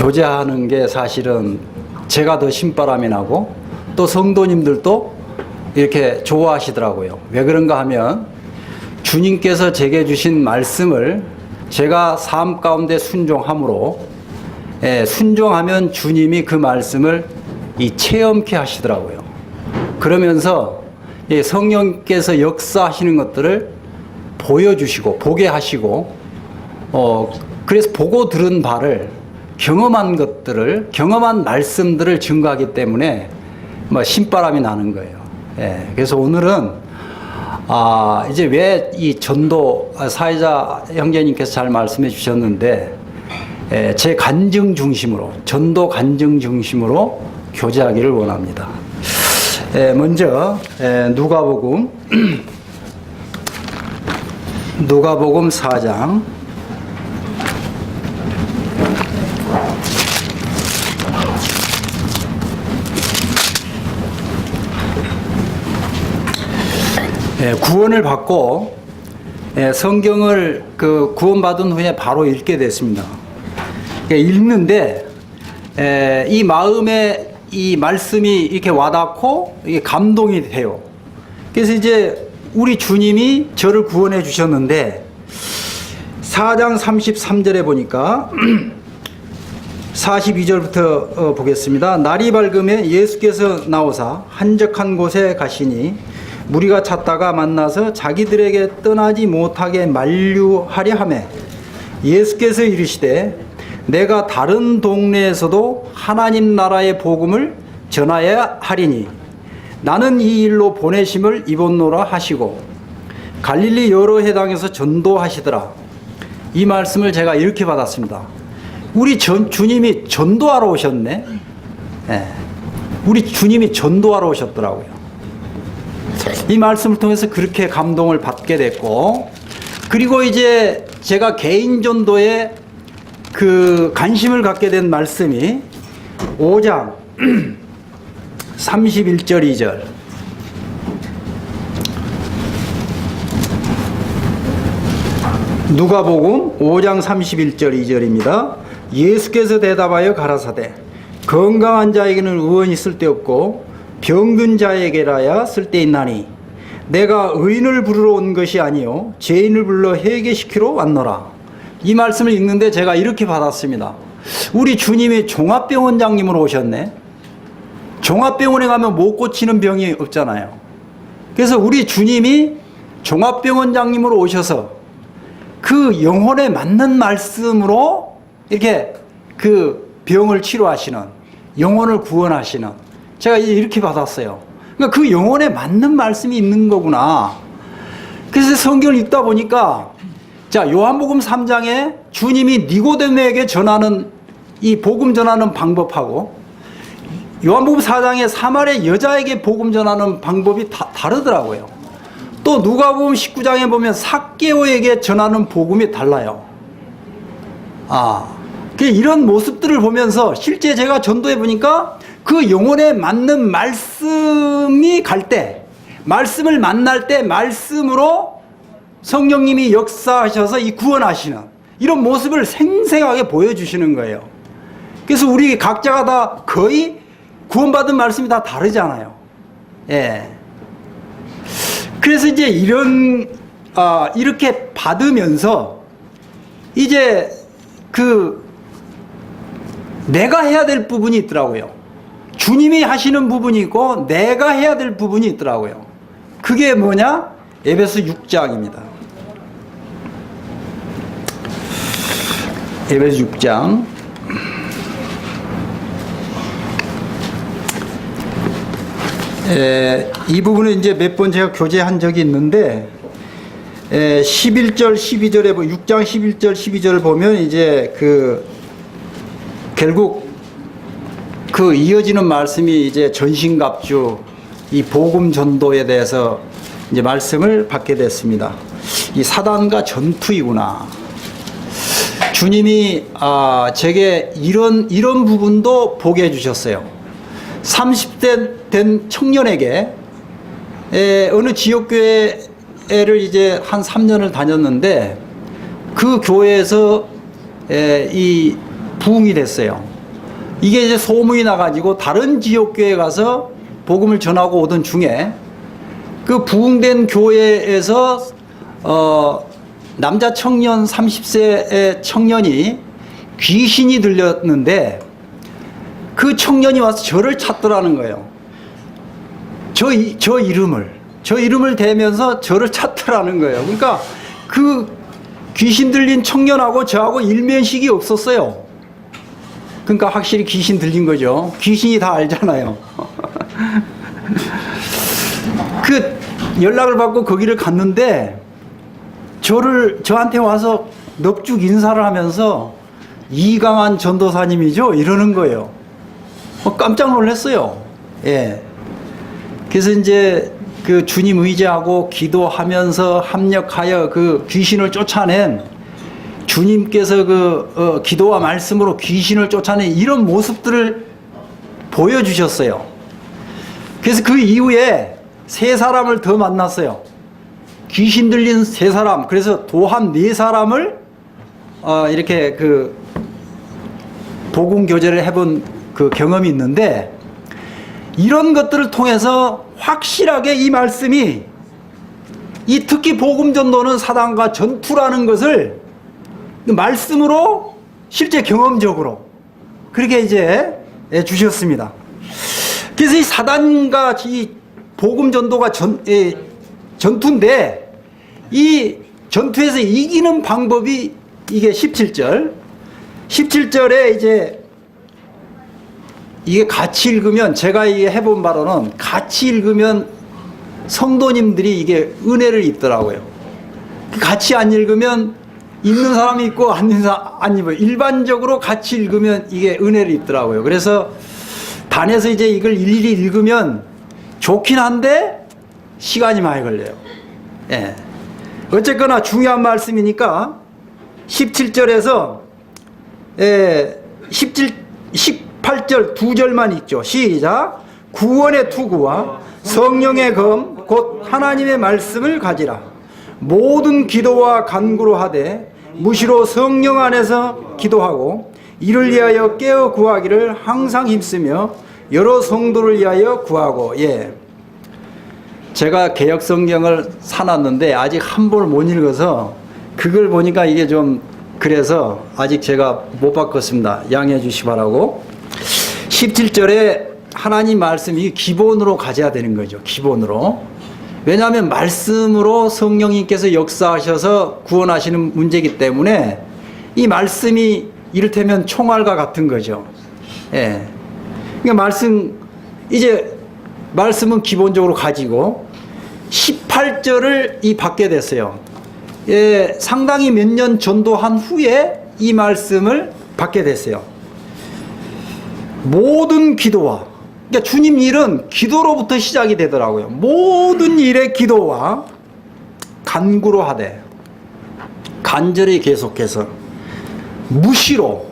교제하는 게 사실은 제가 더 신바람이 나고 또 성도님들도 이렇게 좋아하시더라고요. 왜 그런가 하면 주님께서 제게 주신 말씀을 제가 삶 가운데 순종함으로, 순종하면 주님이 그 말씀을 체험케 하시더라고요. 그러면서 성령께서 역사하시는 것들을 보여주시고 보게 하시고, 그래서 보고 들은 바를, 경험한 것들을, 경험한 말씀들을 증거하기 때문에 신바람이 나는 거예요. 그래서 오늘은 이제 왜 이 전도, 사회자 형제님께서 잘 말씀해 주셨는데, 제 간증 중심으로, 전도 간증 중심으로 교제하기를 원합니다. 먼저 누가복음 4장 '구원을 받고 성경을 구원받은 후에 바로 읽게 됐습니다. 읽는데 이 마음에 이 말씀이 이렇게 와닿고 이게 감동이 돼요. 그래서 이제 우리 주님이 저를 구원해 주셨는데, 4장 33절에 보니까 42절부터 보겠습니다. 날이 밝음에 예수께서 나오사 한적한 곳에 가시니 무리가 찾다가 만나서 자기들에게 떠나지 못하게 만류하려 하매, 예수께서 이르시되 내가 다른 동네에서도 하나님 나라의 복음을 전하여야 하리니 나는 이 일로 보내심을 입었노라 하시고 갈릴리 여러 해당에서 전도하시더라. 이 말씀을 제가 이렇게 받았습니다. 우리 주님이 전도하러 오셨네. 우리 주님이 전도하러 오셨더라고요. 이 말씀을 통해서 그렇게 감동을 받게 됐고, 그리고 이제 제가 개인 전도에 관심을 갖게 된 말씀이 5장 31절 2절. 누가복음 5장 31절 2절입니다. 예수께서 대답하여 가라사대 건강한 자에게는 의원이 쓸데없고 병든 자에게라야 쓸데있나니 내가 의인을 부르러 온 것이 아니요 죄인을 불러 회개시키러 왔노라. 이 말씀을 읽는데 제가 이렇게 받았습니다. 우리 주님이 종합병원장님으로 오셨네. 종합병원에 가면 못 고치는 병이 없잖아요. 그래서 우리 주님이 종합병원장님으로 오셔서 그 영혼에 맞는 말씀으로 이렇게 그 병을 치료하시는, 영혼을 구원하시는, 제가 이렇게 받았어요. 그러니까 그 영혼에 맞는 말씀이 있는 거구나. 그래서 성경을 읽다 보니까, 자, 요한복음 3장에 주님이 니고데모에게 전하는 이 복음 전하는 방법하고 요한복음 4장에 사마리아 여자에게 복음 전하는 방법이 다르더라고요. 또 누가복음 19장에 보면 삭개오에게 전하는 복음이 달라요. 이런 모습들을 보면서 실제 제가 전도해 보니까 그 영혼에 맞는 말씀이 갈 때, 말씀을 만날 때 말씀으로 성령님이 역사하셔서 이 구원하시는 이런 모습을 생생하게 보여주시는 거예요. 그래서 우리 각자가 다 거의 구원받은 말씀이 다 다르잖아요. 그래서 이제 이렇게 받으면서 이제 내가 해야 될 부분이 있더라고요. 주님이 하시는 부분이 있고 내가 해야 될 부분이 있더라고요. 그게 뭐냐? 에베소 6장입니다. 에베소 6장 이 부분은 이제 몇 번 제가 교제한 적이 있는데 11절 12절에 6장 11절 12절을 보면 이제 결국 이어지는 말씀이 이제 전신갑주 이 복음 전도에 대해서 이제 말씀을 받게 됐습니다. 이 사단과 전투이구나. 주님이 제게 이런 부분도 보게 해주셨어요. 30대 된 청년에게 어느 지역교회를 이제 한 3년을 다녔는데 그 교회에서 이 부흥이 됐어요. 이게 이제 소문이 나가지고 다른 지역교회 가서 복음을 전하고 오던 중에 그 부흥된 교회에서 남자 청년 30세의 청년이 귀신이 들렸는데 그 청년이 와서 저를 찾더라는 거예요. 저 이름을 대면서 저를 찾더라는 거예요. 그러니까 그 귀신 들린 청년하고 저하고 일면식이 없었어요. 그러니까 확실히 귀신 들린 거죠. 귀신이 다 알잖아요. 그 연락을 받고 거기를 갔는데 저한테 와서 넙죽 인사를 하면서 이강한 전도사님이죠? 이러는 거예요. 깜짝 놀랐어요. 예. 그래서 이제 그 주님 의지하고 기도하면서 합력하여 그 귀신을 쫓아낸 주님께서 기도와 말씀으로 귀신을 쫓아낸 이런 모습들을 보여주셨어요. 그래서 그 이후에 세 사람을 더 만났어요. 귀신 들린 세 사람, 그래서 도함 네 사람을 이렇게 그 복음 교제를 해본 그 경험이 있는데, 이런 것들을 통해서 확실하게 이 말씀이 특히 복음 전도는 사단과 전투라는 것을 말씀으로 실제 경험적으로 그렇게 이제 주셨습니다. 그래서 이 사단과 이 복음 전도가 전투인데, 이 전투에서 이기는 방법이 이게 17절에 이제 이게 같이 읽으면, 제가 이게 해본 바로는 같이 읽으면 성도님들이 이게 은혜를 입더라고요. 같이 안 읽으면 읽는 사람이 있고 안 입어요. 일반적으로 같이 읽으면 이게 은혜를 입더라고요. 그래서 단에서 이제 이걸 일일이 읽으면 좋긴 한데 시간이 많이 걸려요. 예. 어쨌거나 중요한 말씀이니까 17절에서 18절 두 절만 읽죠. 시작. 구원의 투구와 성령의 검 곧 하나님의 말씀을 가지라. 모든 기도와 간구로 하되 무시로 성령 안에서 기도하고 이를 위하여 깨어 구하기를 항상 힘쓰며 여러 성도를 위하여 구하고. 예. 제가 개역 성경을 사놨는데 아직 한 번 못 읽어서 그걸 보니까 이게 좀 그래서 아직 제가 못 바꿨습니다. 양해해 주시 바라고. 17절에 하나님 말씀이 기본으로 가져야 되는 거죠. 기본으로. 왜냐하면 말씀으로 성령님께서 역사하셔서 구원하시는 문제이기 때문에 이 말씀이 이를테면 총알과 같은 거죠. 예. 그러니까 말씀은 기본적으로 가지고 18절을 받게 됐어요. 예, 상당히 몇 년 전도한 후에 이 말씀을 받게 됐어요. 모든 기도와, 그러니까 주님 일은 기도로부터 시작이 되더라고요. 모든 일의 기도와 간구로 하되, 간절히 계속해서 무시로,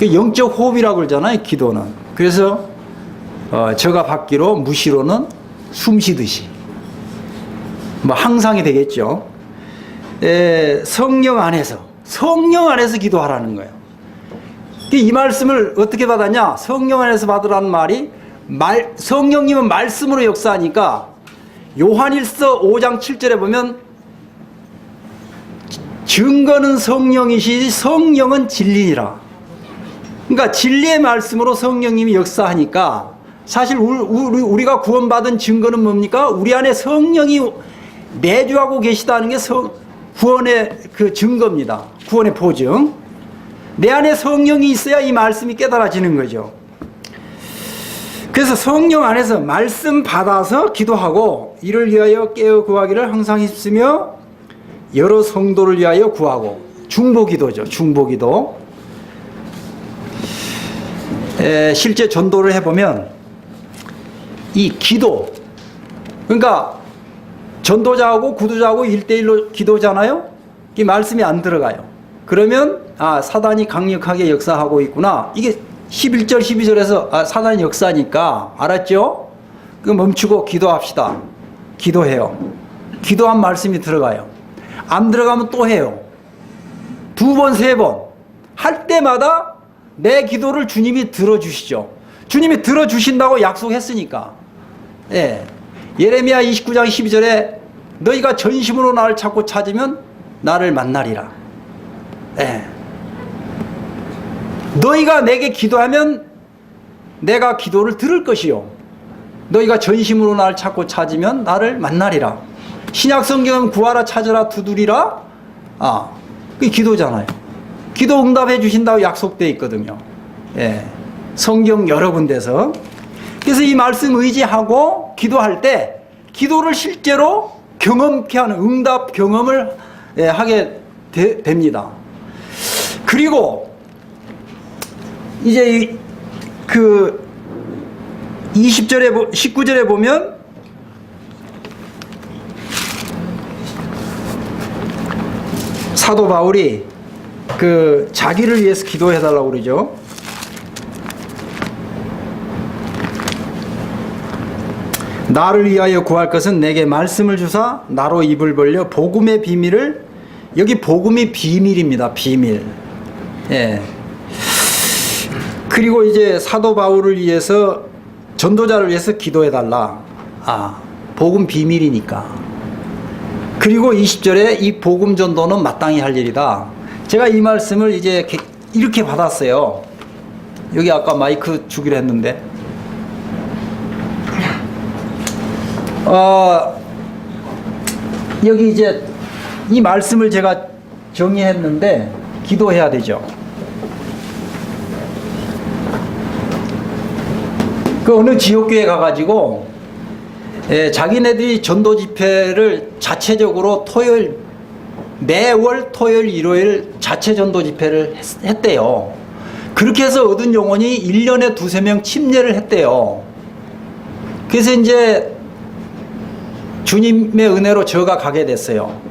영적 호흡이라고 그러잖아요, 기도는. 그래서 저가 받기로 무시로는 숨쉬듯이, 항상이 되겠죠. 성령 안에서 기도하라는 거예요. 이 말씀을 어떻게 받았냐? 성령 안에서 받으라는 말이, 성령님은 말씀으로 역사하니까 요한일서 5장 7절에 보면 증거는 성령이시 성령은 진리니라. 그러니까 진리의 말씀으로 성령님이 역사하니까 사실 우리가 구원받은 증거는 뭡니까? 우리 안에 성령이 내주하고 계시다는 게 구원의 그 증거입니다. 구원의 보증. 내 안에 성령이 있어야 이 말씀이 깨달아지는 거죠. 그래서 성령 안에서 말씀 받아서 기도하고 이를 위하여 깨어 구하기를 항상 힘쓰며 여러 성도를 위하여 구하고. 중보기도죠. 중보기도. 실제 전도를 해보면 이 기도, 그러니까 전도자하고 구도자하고 1대1로 기도잖아요. 이 말씀이 안 들어가요. 그러면 사단이 강력하게 역사하고 있구나. 이게 11절 12절에서 사단이 역사니까 알았죠? 멈추고 기도합시다. 기도해요. 기도한 말씀이 들어가요. 안 들어가면 또 해요. 2번 3번 할 때마다 내 기도를 주님이 들어주시죠. 주님이 들어주신다고 약속했으니까. 예. 예레미야 29장 12절에 너희가 전심으로 나를 찾고 찾으면 나를 만나리라. 예. 너희가 내게 기도하면 내가 기도를 들을 것이요. 너희가 전심으로 나를 찾고 찾으면 나를 만나리라. 신약 성경은 구하라 찾으라 두드리라. 그게 기도잖아요. 기도 응답해 주신다고 약속되어 있거든요. 예. 성경 여러 군데서. 그래서 이 말씀 의지하고 기도할 때 기도를 실제로 경험케 하는 응답 경험을 하게 됩니다. 그리고 이제 그 20절에 19절에 보면 사도 바울이 그 자기를 위해서 기도해 달라고 그러죠. 나를 위하여 구할 것은 내게 말씀을 주사 나로 입을 벌려 복음의 비밀을, 여기 복음이 비밀입니다. 비밀. 예. 그리고 이제 사도 바울을 위해서 전도자를 위해서 기도해 달라. 복음 비밀이니까. 그리고 20절에 이 복음 전도는 마땅히 할 일이다. 제가 이 말씀을 이제 이렇게 받았어요. 여기 아까 마이크 주기로 했는데. 여기 이제 이 말씀을 제가 정의했는데 기도해야 되죠. 그 어느 지역교회 가가지고 자기네들이 전도 집회를 자체적으로 매월 토요일 일요일 자체 전도 집회를 했대요. 그렇게 해서 얻은 영혼이 1년에 2-3명 침례를 했대요. 그래서 이제 주님의 은혜로 저가 가게 됐어요.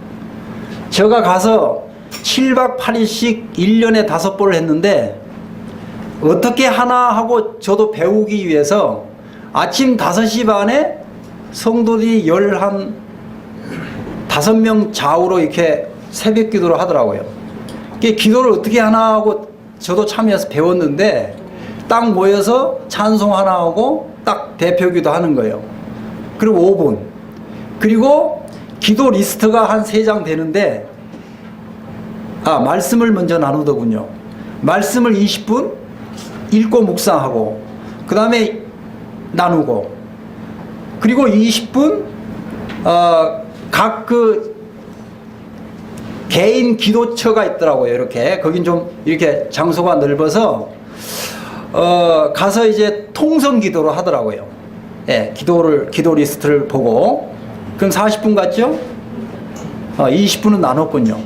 저가 가서 7박 8일씩 1년에 5번을 했는데 어떻게 하나 하고 저도 배우기 위해서 아침 5시 반에 성도들이 5명 좌우로 이렇게 새벽 기도를 하더라고요. 기도를 어떻게 하나 하고 저도 참여해서 배웠는데 딱 모여서 찬송 하나 하고 딱 대표 기도 하는 거예요. 그리고 5분. 그리고 기도 리스트가 한 3장 되는데 말씀을 먼저 나누더군요. 말씀을 20분 읽고 묵상하고 그 다음에 나누고 그리고 20분 각 그 개인 기도처가 있더라고요. 이렇게 거긴 좀 이렇게 장소가 넓어서 가서 이제 통성 기도로 하더라고요. 예, 기도 리스트를 보고 그럼 40분 같죠? 20분은 나눴군요.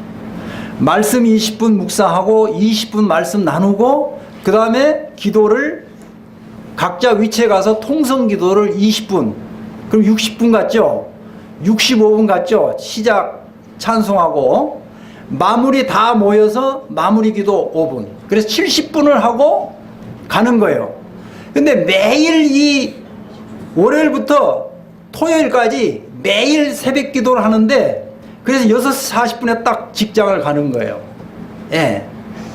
말씀 20분 묵상하고 20분 말씀 나누고 그 다음에 기도를 각자 위치에 가서 통성 기도를 20분, 그럼 60분 같죠? 65분 같죠? 시작 찬송하고 마무리 다 모여서 마무리 기도 5분. 그래서 70분을 하고 가는 거예요. 근데 매일 이 월요일부터 토요일까지 매일 새벽 기도를 하는데 그래서 6시 40분에 딱 직장을 가는 거예요. 예.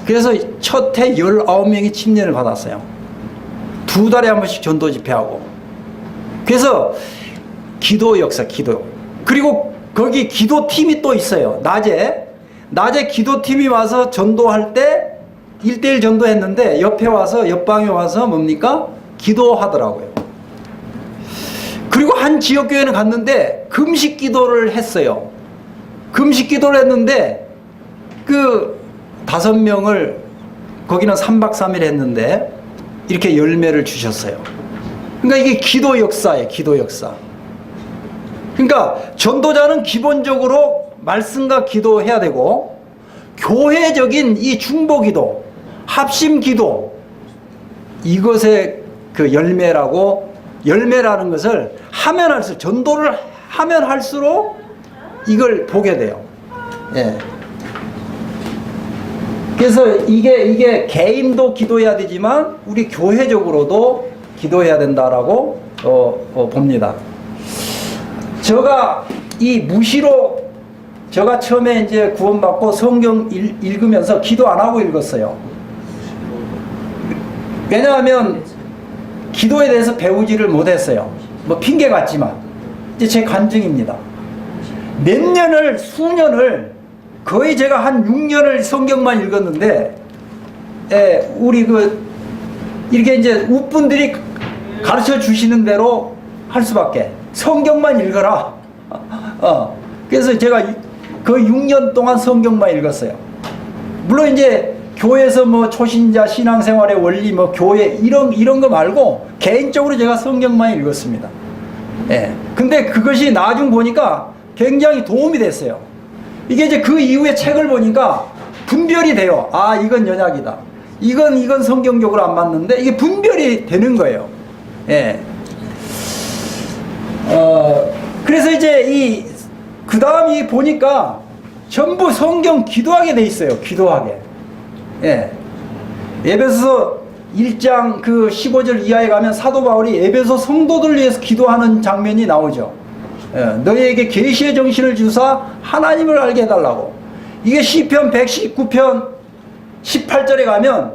그래서 첫 해 19명이 침례를 받았어요. 2달에 한 번씩 전도 집회하고. 그래서 기도 역사, 기도. 그리고 거기 기도팀이 또 있어요. 낮에 기도팀이 와서 전도할 때 1대1 전도했는데 옆방에 와서 뭡니까? 기도하더라고요. 그리고 한 지역교회는 갔는데 금식 기도를 했어요. 금식 기도를 했는데 그 5명을 거기는 3박 3일 했는데 이렇게 열매를 주셨어요. 그러니까 이게 기도 역사예요. 기도 역사. 그러니까 전도자는 기본적으로 말씀과 기도해야 되고 교회적인 이 중보기도, 합심기도 이것의 그 열매라는 것을 하면 할수록 전도를 하면 할수록 이걸 보게 돼요. 예. 그래서 이게 개인도 기도해야 되지만 우리 교회적으로도 기도해야 된다라고 봅니다. 제가 이 무시로 제가 처음에 이제 구원받고 성경 읽으면서 기도 안 하고 읽었어요. 왜냐하면 기도에 대해서 배우지를 못했어요. 뭐 핑계 같지만 이제 제 간증입니다. 몇 년을 수년을 거의 제가 한 6년을 성경만 읽었는데, 우리 이렇게 이제 우분들이 가르쳐 주시는 대로 할 수밖에. 성경만 읽어라. 그래서 제가 그 6년 동안 성경만 읽었어요. 물론 이제 교회에서 뭐 초신자 신앙생활의 원리, 뭐 교회 이런 거 말고 개인적으로 제가 성경만 읽었습니다. 근데 그것이 나중 보니까 굉장히 도움이 됐어요. 이게 이제 그 이후에 책을 보니까 분별이 돼요. 아, 이건 연약이다. 이건 성경적으로 안 맞는데 이게 분별이 되는 거예요. 그래서 이제 그 다음이 보니까 전부 성경 기도하게 돼 있어요. 기도하게. 에베소서 1장 그 15절 이하에 가면 사도 바울이 에베소 성도들을 위해서 기도하는 장면이 나오죠. 너희에게 계시의 정신을 주사 하나님을 알게 해달라고. 이게 시편 119편 18절에 가면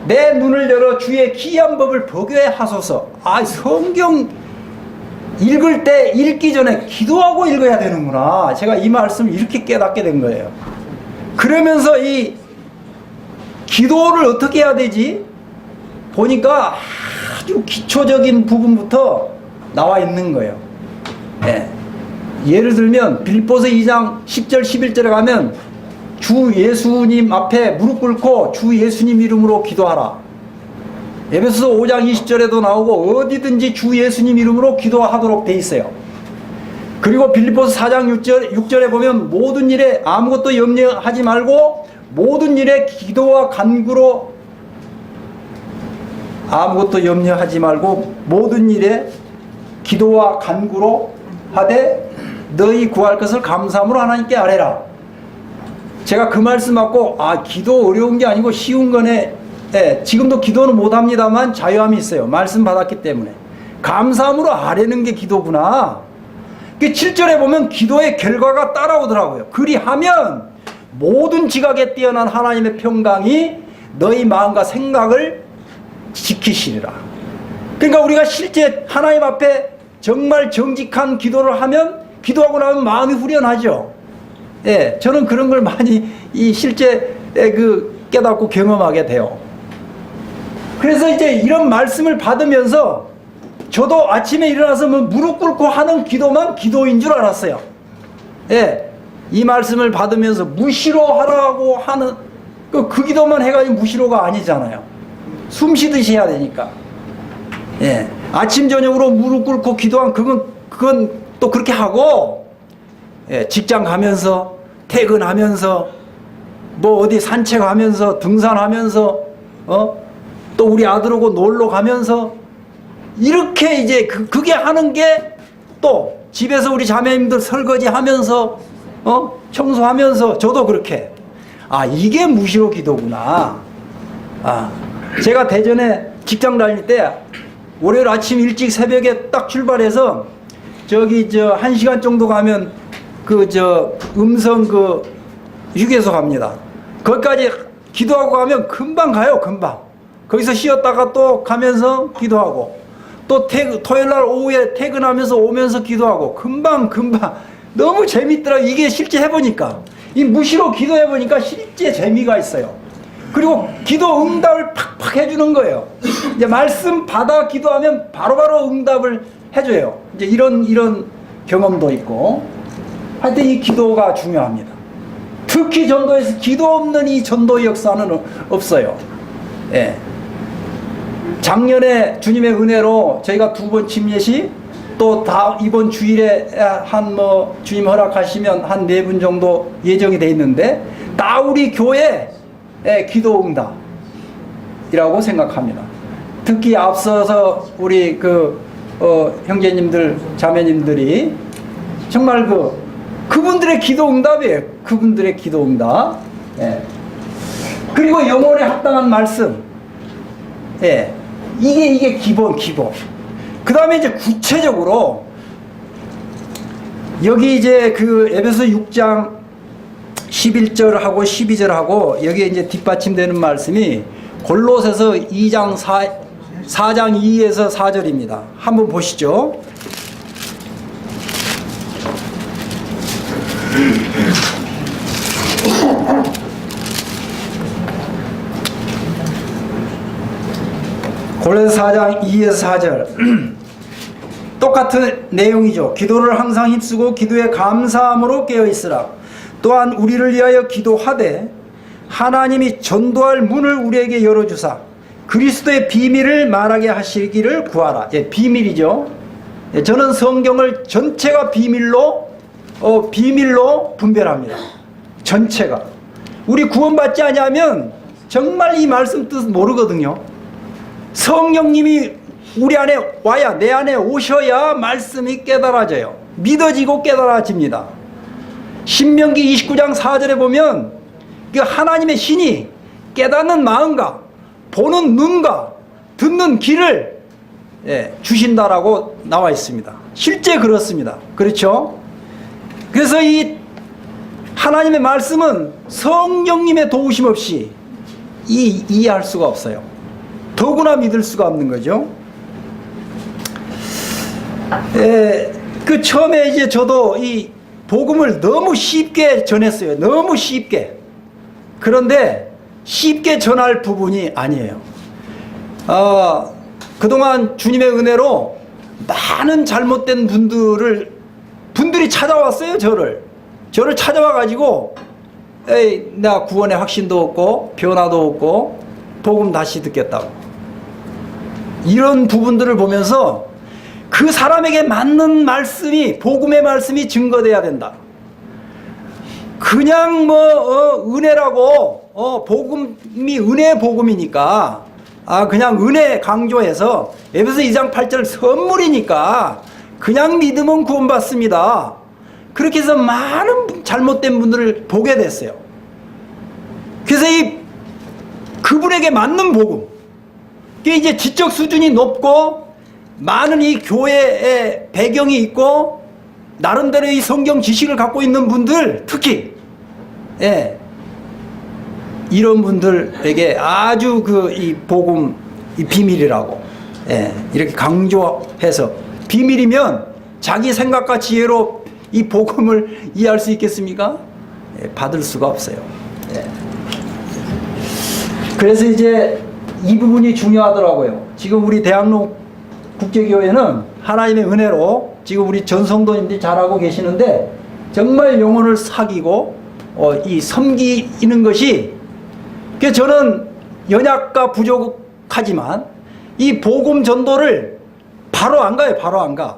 내 눈을 열어 주의 기이한 법을 보게 하소서. 아, 성경 읽을 때 읽기 전에 기도하고 읽어야 되는구나. 제가 이 말씀을 이렇게 깨닫게 된 거예요. 그러면서 이 기도를 어떻게 해야 되지? 보니까 아주 기초적인 부분부터 나와 있는 거예요. 예를 들면 빌립보서 2장 10절 11절에 가면 주 예수님 앞에 무릎 꿇고 주 예수님 이름으로 기도하라. 에베소서 5장 20절에도 나오고 어디든지 주 예수님 이름으로 기도하도록 돼 있어요. 그리고 빌립보서 4장 6절에 보면 모든 일에 아무것도 염려하지 말고 모든 일에 기도와 간구로 아무것도 염려하지 말고 모든 일에 기도와 간구로 하되 너희 구할 것을 감사함으로 하나님께 아뢰라. 제가 그 말씀 받고 기도 어려운 게 아니고 쉬운 거네. 지금도 기도는 못합니다만 자유함이 있어요. 말씀 받았기 때문에. 감사함으로 아뢰는 게 기도구나. 7절에 보면 기도의 결과가 따라오더라고요. 그리하면 모든 지각에 뛰어난 하나님의 평강이 너희 마음과 생각을 지키시리라. 그러니까 우리가 실제 하나님 앞에 정말 정직한 기도를 하면 기도하고 나면 마음이 후련하죠. 저는 그런 걸 많이 실제 깨닫고 경험하게 돼요. 그래서 이제 이런 말씀을 받으면서 저도 아침에 일어나서 무릎 꿇고 하는 기도만 기도인 줄 알았어요. 이 말씀을 받으면서 무시로 하라고 하는 그 기도만 해가지고 무시로가 아니잖아요. 숨 쉬듯이 해야 되니까. 아침 저녁으로 무릎 꿇고 기도한 그건 또 그렇게 하고, 직장 가면서 퇴근하면서 뭐 어디 산책하면서 등산하면서 또 우리 아들하고 놀러 가면서 이렇게 이제 그게 하는 게 또 집에서 우리 자매님들 설거지 하면서 청소하면서 저도 그렇게 이게 무시로 기도구나. 제가 대전에 직장 다닐 때 월요일 아침 일찍 새벽에 딱 출발해서 저기 1시간 정도 가면 음성 휴게소 갑니다. 거기까지 기도하고 가면 금방 가요. 금방. 거기서 쉬었다가 또 가면서 기도하고 또 토요일날 오후에 퇴근하면서 오면서 기도하고 금방 너무 재밌더라고요. 이게 실제 해보니까 이 무시로 기도해보니까 실제 재미가 있어요. 그리고 기도 응답을 팍팍 해주는 거예요. 이제 말씀 받아 기도하면 바로바로 응답을 해줘요. 이제 이런 경험도 있고, 하여튼 이 기도가 중요합니다. 특히 전도에서 기도 없는 이 전도의 역사는 없어요. 작년에 주님의 은혜로 저희가 2번 침례시, 또 이번 주일에 주님 허락하시면 한 4분 정도 예정이 돼 있는데 다 우리 교회 기도 응답이라고 생각합니다. 특히 앞서서 우리 형제님들 자매님들이 정말 그분들의 기도 응답이에요. 그분들의 기도 응답. 그리고 영혼에 합당한 말씀. 이게 기본. 그 다음에 이제 구체적으로 여기 이제 에베소 6장 11절하고 12절하고 여기에 이제 뒷받침되는 말씀이 골로새서 2장 4장 2에서 4절입니다. 한번 보시죠. 골로새 4장 2에서 4절 똑같은 내용이죠. 기도를 항상 힘쓰고 기도에 감사함으로 깨어있으라. 또한 우리를 위하여 기도하되 하나님이 전도할 문을 우리에게 열어주사 그리스도의 비밀을 말하게 하시기를 구하라. 예, 비밀이죠. 예, 저는 성경을 전체가 비밀로 분별합니다. 전체가. 우리 구원받지 않으면 정말 이 말씀 뜻 모르거든요. 성령님이 우리 안에 와야, 내 안에 오셔야 말씀이 깨달아져요. 믿어지고 깨달아집니다. 신명기 29장 4절에 보면 그 하나님의 신이 깨닫는 마음과 보는 눈과 듣는 귀를 주신다라고 나와 있습니다. 실제 그렇습니다. 그렇죠? 그래서 이 하나님의 말씀은 성령님의 도우심 없이 이해할 수가 없어요. 더구나 믿을 수가 없는 거죠. 그 처음에 이제 저도 이 복음을 너무 쉽게 전했어요. 너무 쉽게. 그런데 쉽게 전할 부분이 아니에요. 그동안 주님의 은혜로 많은 잘못된 분들이 찾아왔어요. 저를 찾아와 가지고 나 구원의 확신도 없고 변화도 없고 복음 다시 듣겠다고. 이런 부분들을 보면서 그 사람에게 맞는 말씀이, 복음의 말씀이 증거돼야 된다. 그냥 은혜라고, 복음이 은혜의 복음이니까, 그냥 은혜 강조해서, 에베소 2장 8절 선물이니까, 그냥 믿으면 구원받습니다. 그렇게 해서 많은 잘못된 분들을 보게 됐어요. 그래서 그분에게 맞는 복음, 그게 이제 지적 수준이 높고, 많은 이 교회의 배경이 있고 나름대로 이 성경 지식을 갖고 있는 분들, 특히 이런 분들에게 아주 이 복음 이 비밀이라고 이렇게 강조해서, 비밀이면 자기 생각과 지혜로 이 복음을 이해할 수 있겠습니까? 받을 수가 없어요. 그래서 이제 이 부분이 중요하더라고요. 지금 우리 대학로 국제교회는 하나님의 은혜로 지금 우리 전성도님들이 잘하고 계시는데 정말 영혼을 사귀고 섬기는 것이, 그래서 저는 연약과 부족하지만 이 복음 전도를 바로 안 가요. 바로 안 가.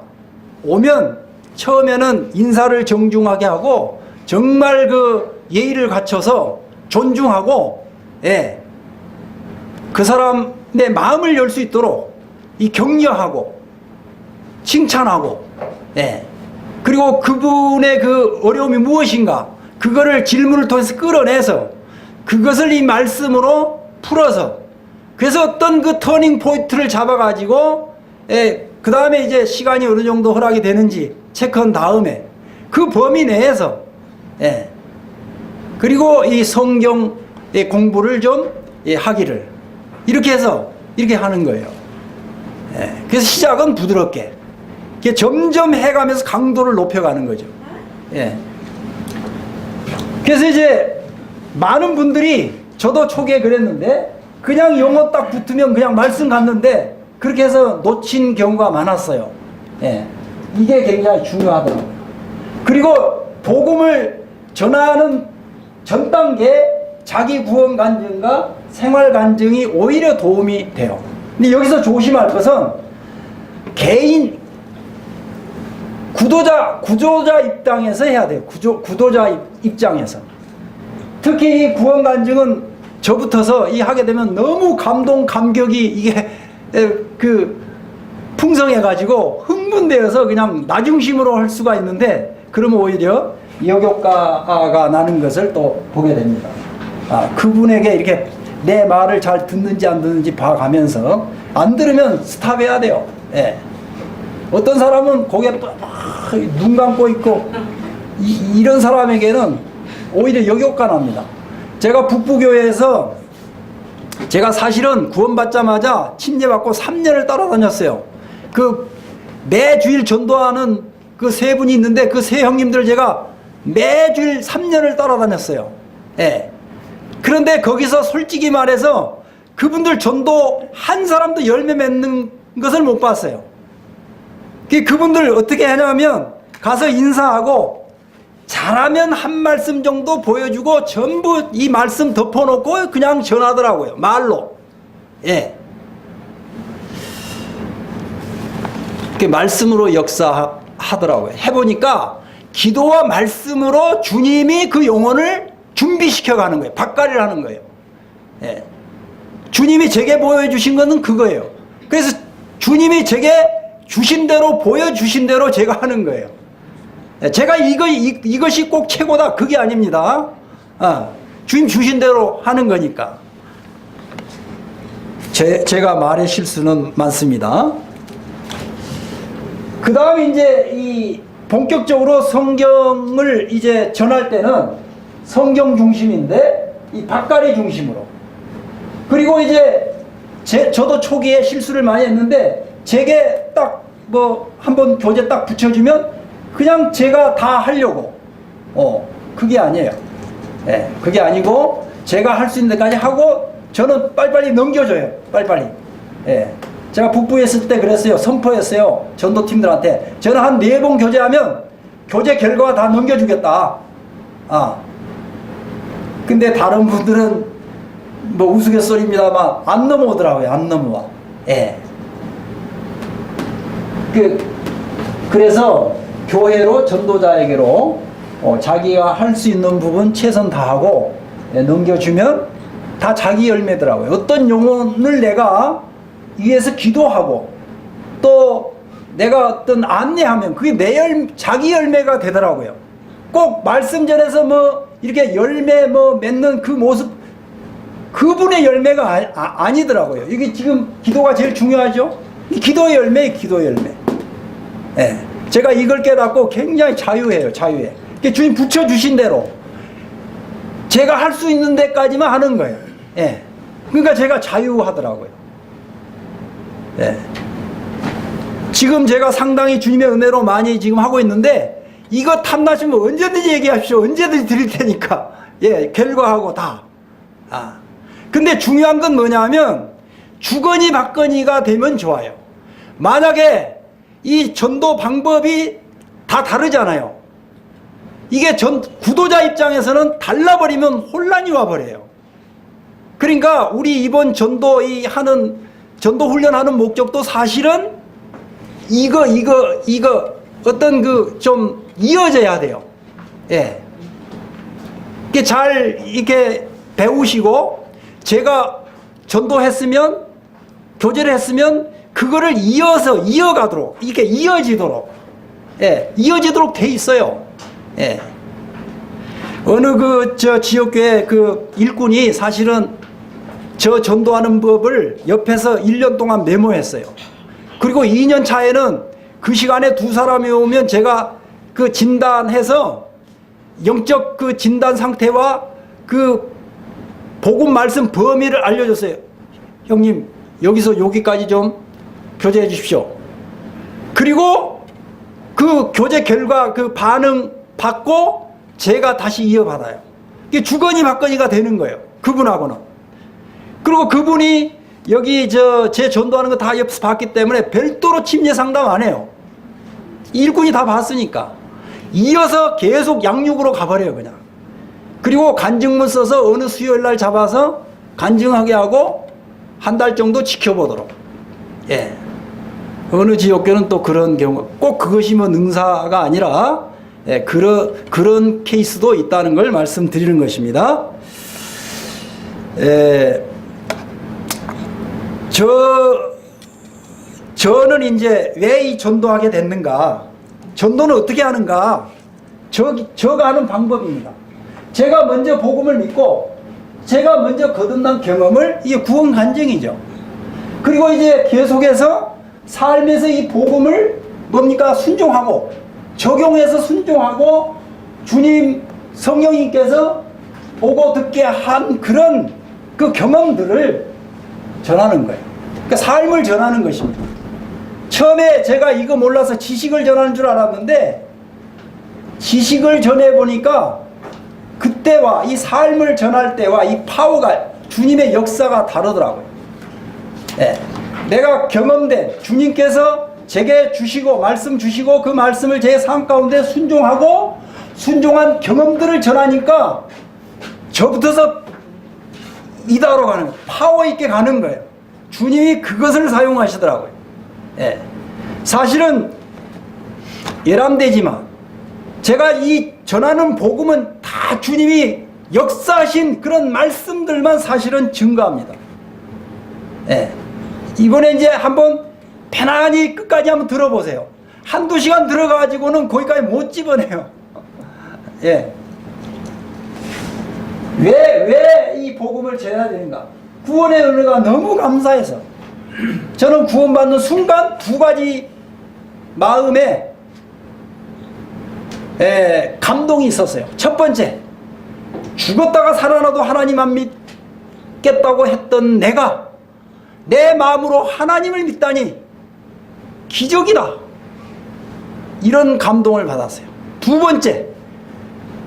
오면 처음에는 인사를 정중하게 하고 정말 예의를 갖춰서 존중하고 그 사람의 마음을 열 수 있도록 격려하고 칭찬하고 그리고 그분의 어려움이 무엇인가 그거를 질문을 통해서 끌어내서 그것을 이 말씀으로 풀어서, 그래서 어떤 터닝 포인트를 잡아가지고 그 다음에 이제 시간이 어느 정도 허락이 되는지 체크한 다음에 그 범위 내에서 그리고 이 성경 공부를 좀 하기를 이렇게 해서 이렇게 하는 거예요. 그래서 시작은 부드럽게 점점 해가면서 강도를 높여가는 거죠. 그래서 이제 많은 분들이, 저도 초기에 그랬는데 그냥 영어 딱 붙으면 그냥 말씀 갔는데 그렇게 해서 놓친 경우가 많았어요. 이게 굉장히 중요하더라고요. 그리고 복음을 전하는 전 단계 자기 구원 간증과 생활 간증이 오히려 도움이 돼요. 근데 여기서 조심할 것은 개인 구조자 입장에서 해야 돼요. 구도자 입장에서. 특히 이 구원 간증은 저부터서 하게 되면 너무 감격이 이게 풍성해가지고 흥분되어서 그냥 나중심으로 할 수가 있는데, 그러면 오히려 역효과가 나는 것을 또 보게 됩니다. 그분에게 이렇게 내 말을 잘 듣는지 안 듣는지 봐가면서, 안 들으면 스탑해야 돼요. 어떤 사람은 고개 눈 감고 있고 이런 사람에게는 오히려 역효과 납니다. 제가 북부교회에서 제가 사실은 구원받자마자 침례받고 3년을 따라다녔어요. 그 매주일 전도하는 그 세 분이 있는데 그 세 형님들을 제가 매주일 3년을 따라다녔어요. 예. 그런데 거기서 솔직히 말해서 그분들 전도 한 사람도 열매 맺는 것을 못 봤어요. 그분들 어떻게 하냐면 가서 인사하고 잘하면 한 말씀 정도 보여주고 전부 이 말씀 덮어놓고 그냥 전하더라고요. 말로. 예. 말씀으로 역사하더라고요. 해보니까 기도와 말씀으로 주님이 그 영혼을 준비시켜 가는 거예요. 박가리를 하는 거예요. 예. 주님이 제게 보여주신 것은 그거예요. 그래서 주님이 제게 주신 대로 보여주신 대로 제가 하는 거예요. 예. 제가 이것이 꼭 최고다 그게 아닙니다. 주님 주신 대로 하는 거니까. 제가 말의 실수는 많습니다. 그 다음에 이제 이 본격적으로 성경을 이제 전할 때는 성경 중심인데 이 박가리 중심으로. 그리고 이제 저도 초기에 실수를 많이 했는데 제게 딱 뭐 한번 교재 딱 붙여주면 그냥 제가 다 하려고. 그게 아니에요. 예, 그게 아니고 제가 할 수 있는 데까지 하고 저는 빨리빨리 넘겨줘요. 빨리빨리. 예. 제가 북부에 있을 때 그랬어요. 선포했어요. 전도팀들한테. 저는 한 4번 교제하면 교제 결과 다 넘겨주겠다. 근데 다른 분들은 뭐 우스갯소리입니다만 안 넘어오더라고요. 안 넘어와. 예. 그래서 교회로 전도자에게로 자기가 할 수 있는 부분 최선 다하고 넘겨주면 다 자기 열매더라고요. 어떤 영혼을 내가 위해서 기도하고 또 내가 어떤 안내하면 그게 자기 열매가 되더라고요. 꼭 말씀 전에서 뭐 이렇게 열매 뭐 맺는 그 모습 그분의 열매가 아니더라고요. 이게 지금 기도가 제일 중요하죠. 이 기도의 열매, 기도의 열매. 예. 제가 이걸 깨닫고 굉장히 자유해요. 자유해. 주님 붙여주신 대로 제가 할 수 있는 데까지만 하는 거예요. 예. 그러니까 제가 자유하더라고요. 예. 지금 제가 상당히 주님의 은혜로 많이 지금 하고 있는데 이거 탐나시면 언제든지 얘기하십시오. 언제든지 드릴 테니까. 예, 결과하고 다. 근데 중요한 건 뭐냐면 주거니 받거니가 되면 좋아요. 만약에 이 전도 방법이 다 다르잖아요. 이게 구도자 입장에서는 달라버리면 혼란이 와버려요. 그러니까 우리 이번 전도 훈련하는 목적도 사실은 이거 어떤 좀 이어져야 돼요. 예. 이렇게 배우시고 제가 전도했으면 교제를 했으면 그거를 이어가도록 이렇게 이어지도록 이어지도록 돼 있어요. 예. 어느 지역교회 일꾼이 사실은 저 전도하는 법을 옆에서 1년 동안 메모했어요. 그리고 2년 차에는 그 시간에 2사람이 오면 제가 진단해서 영적 진단 상태와 복음 말씀 범위를 알려줬어요. 형님, 여기서 여기까지 좀 교제해 주십시오. 그리고 그 교제 결과 반응 받고 제가 다시 이어받아요. 이게 주거니 받거니가 되는 거예요. 그분하고는. 그리고 그분이 여기 제 전도하는 거 다 옆에서 봤기 때문에 별도로 침례 상담 안 해요. 일꾼이 다 봤으니까. 이어서 계속 양육으로 가버려요, 그냥. 그리고 간증문 써서 어느 수요일 날 잡아서 간증하게 하고 한 달 정도 지켜보도록. 예. 어느 지역교는 또 그런 경우, 꼭 그것이 뭐 능사가 아니라, 예, 그런 케이스도 있다는 걸 말씀드리는 것입니다. 예. 저는 이제 왜 이 전도하게 됐는가? 전도는 어떻게 하는가? 저가 하는 방법입니다. 제가 먼저 복음을 믿고, 제가 먼저 거듭난 경험을, 이게 구원 간증이죠. 그리고 이제 계속해서 삶에서 이 복음을 뭡니까? 순종하고, 적용해서 순종하고, 주님, 성령님께서 보고 듣게 한 그런 경험들을 전하는 거예요. 그러니까 삶을 전하는 것입니다. 처음에 제가 이거 몰라서 지식을 전하는 줄 알았는데 지식을 전해보니까 그때와 이 삶을 전할 때와 이 파워가 주님의 역사가 다르더라고요. 네. 내가 경험된 주님께서 제게 주시고 말씀 주시고 그 말씀을 제 삶 가운데 순종하고 순종한 경험들을 전하니까 저부터서 이다로 가는 거예요. 파워 있게 가는 거예요. 주님이 그것을 사용하시더라고요. 예. 사실은 예람되지만 제가 이 전하는 복음은 다 주님이 역사하신 그런 말씀들만 사실은 증거합니다. 예. 이번에 이제 한번 편안히 끝까지 한번 들어보세요. 한두 시간 들어가가지고는 거기까지 못 집어내요. 예. 왜 이 복음을 전해야 되는가? 구원의 은혜가 너무 감사해서 저는 구원받는 순간 두 가지 마음에 감동이 있었어요. 첫 번째, 죽었다가 살아나도 하나님 안 믿겠다고 했던 내가 내 마음으로 하나님을 믿다니 기적이다. 이런 감동을 받았어요. 두 번째,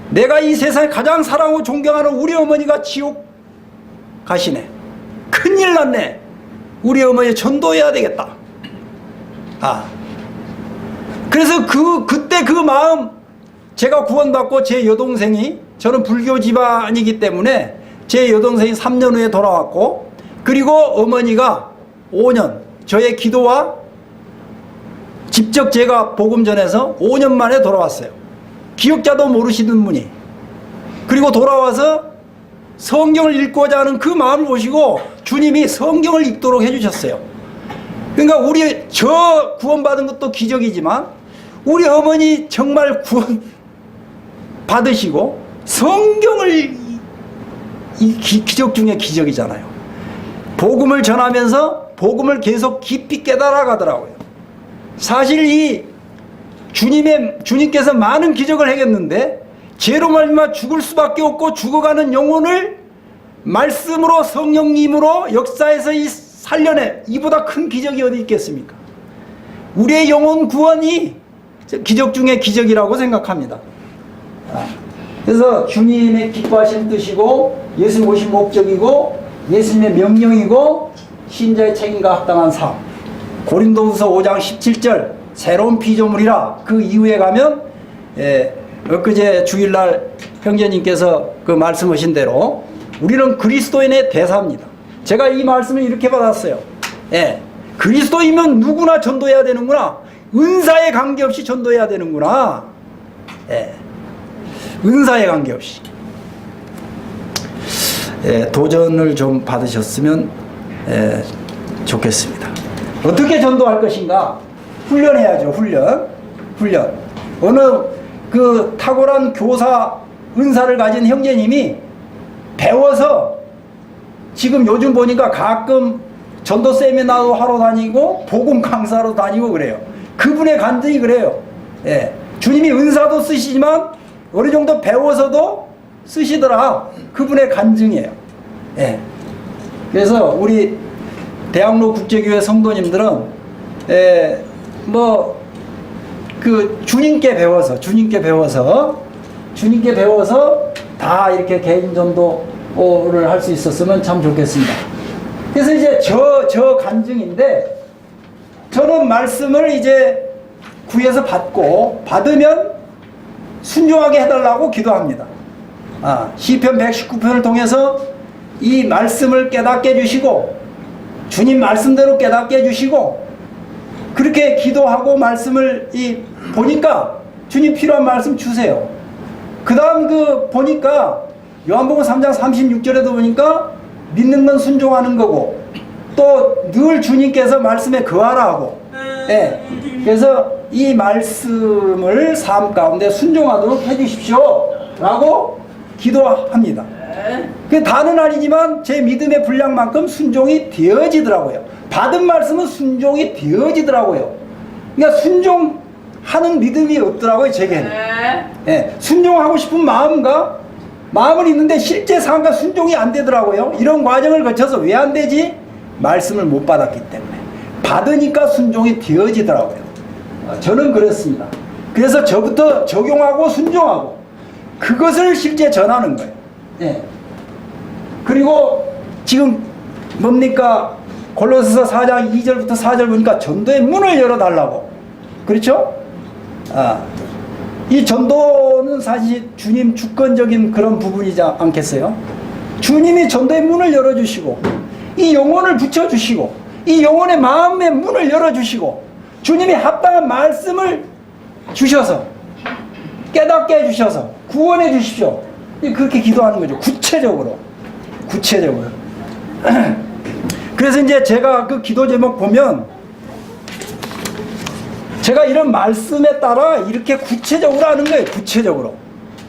내가 이 세상에 가장 사랑하고 존경하는 우리 어머니가 지옥 가시네. 큰일 났네. 우리 어머니 전도해야 되겠다. 그래서 그때 그 마음, 제가 구원받고 제 여동생이, 저는 불교 집안이기 때문에 제 여동생이 3년 후에 돌아왔고, 그리고 어머니가 5년, 저의 기도와 직접 제가 복음 전해서 5년 만에 돌아왔어요. 기억자도 모르시는 분이. 그리고 돌아와서 성경을 읽고자 하는 그 마음을 보시고 주님이 성경을 읽도록 해주셨어요. 그러니까 저 구원받은 것도 기적이지만 우리 어머니 정말 구원 받으시고 성경을 기적 중에 기적이잖아요. 복음을 전하면서 복음을 계속 깊이 깨달아 가더라고요. 사실 주님께서 많은 기적을 행했는데 죄로 말미암아 죽을 수밖에 없고 죽어가는 영혼을 말씀으로 성령님으로 역사해서 살려내, 이보다 큰 기적이 어디 있겠습니까? 우리의 영혼 구원이 기적 중에 기적이라고 생각합니다. 그래서 주님의 기뻐하신 뜻이고 예수님 오신 목적이고 예수님의 명령이고 신자의 책임과 합당한 삶, 고린도후서 5장 17절 새로운 피조물이라. 그 이후에 가면 엊그제 주일날 형제님께서 그 말씀하신 대로 우리는 그리스도인의 대사입니다. 제가 이 말씀을 이렇게 받았어요. 그리스도이면 누구나 전도해야 되는구나. 은사에 관계없이 전도해야 되는구나. 은사에 관계없이. 도전을 좀 받으셨으면 좋겠습니다. 어떻게 전도할 것인가? 훈련해야죠. 훈련. 어느 그 탁월한 교사 은사를 가진 형제님이 배워서 지금 요즘 보니까 가끔 전도 세미나도 하러 다니고 복음 강사로 다니고 그래요. 그분의 간증이 그래요. 주님이 은사도 쓰시지만 어느 정도 배워서도 쓰시더라. 그분의 간증이에요. 그래서 우리 대학로 국제교회 성도님들은 주님께 배워서 다 이렇게 개인 전도를 할 수 있었으면 참 좋겠습니다. 그래서 이제 저 간증인데, 저는 말씀을 이제 구해서 받으면 순종하게 해달라고 기도합니다. 시편 119편을 통해서 이 말씀을 깨닫게 해주시고 주님 말씀대로 깨닫게 해주시고, 그렇게 기도하고 말씀을 보니까 주님 필요한 말씀 주세요. 그 다음 보니까 요한복음 3장 36절에도 보니까 믿는 건 순종하는 거고, 또 늘 주님께서 말씀에 거하라 하고, 그래서 이 말씀을 삶 가운데 순종하도록 해주십시오 라고 기도합니다. 그 다는 아니지만 제 믿음의 분량만큼 순종이 되어지더라고요. 받은 말씀은 순종이 되어지더라고요. 그러니까 순종하는 믿음이 없더라고요, 제게는. 순종하고 싶은 마음은 있는데 실제 삶과 순종이 안 되더라고요. 이런 과정을 거쳐서 왜 안 되지? 말씀을 못 받았기 때문에. 받으니까 순종이 되어지더라고요. 저는 그렇습니다. 그래서 저부터 적용하고 순종하고 그것을 실제 전하는 거예요. 예. 그리고 지금 뭡니까? 골로새서 4장 2절부터 4절 보니까 전도의 문을 열어달라고. 그렇죠? 이 전도는 사실 주님 주권적인 그런 부분이지 않겠어요? 주님이 전도의 문을 열어주시고 이 영혼을 붙여주시고 이 영혼의 마음의 문을 열어주시고 주님이 합당한 말씀을 주셔서 깨닫게 해주셔서 구원해 주십시오. 그렇게 기도하는 거죠. 구체적으로. 그래서 이제 제가 그 기도 제목 보면 제가 이런 말씀에 따라 이렇게 구체적으로 하는 거예요. 구체적으로.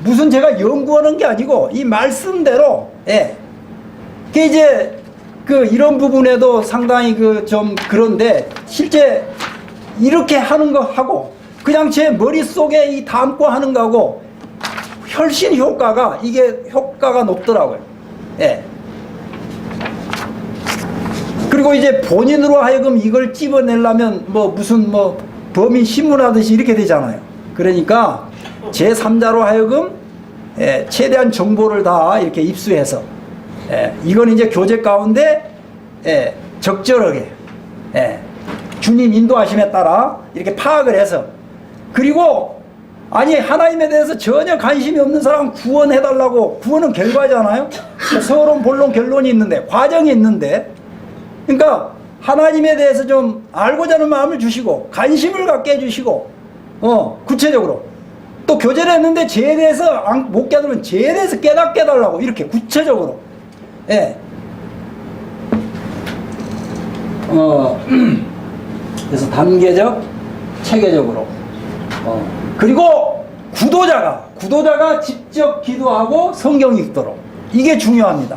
무슨 제가 연구하는 게 아니고 이 말씀대로. 예. 그 이제 그 이런 부분에도 상당히 그 좀 그런데 실제 이렇게 하는 거 하고 그냥 제 머릿속에 이 담고 하는 거하고 훨씬 효과가 높더라고요. 예. 그리고 이제 본인으로 하여금 이걸 찝어내려면 무슨 범인 신문하듯이 이렇게 되잖아요. 그러니까 제3자로 하여금 최대한 정보를 다 이렇게 입수해서 이건 이제 교제 가운데 적절하게 주님 인도하심에 따라 이렇게 파악을 해서 그리고 하나님에 대해서 전혀 관심이 없는 사람 구원해달라고. 구원은 결과잖아요. 서론 본론 결론이 있는데 과정이 있는데 그러니까 하나님에 대해서 좀 알고자 하는 마음을 주시고 관심을 갖게 해주시고 구체적으로 또 교제를 했는데 죄에 대해서 못 깨달으면 죄에 대해서 깨닫게 해달라고 이렇게 구체적으로. 그래서 단계적 체계적으로 그리고 구도자가 직접 기도하고 성경 읽도록. 이게 중요합니다.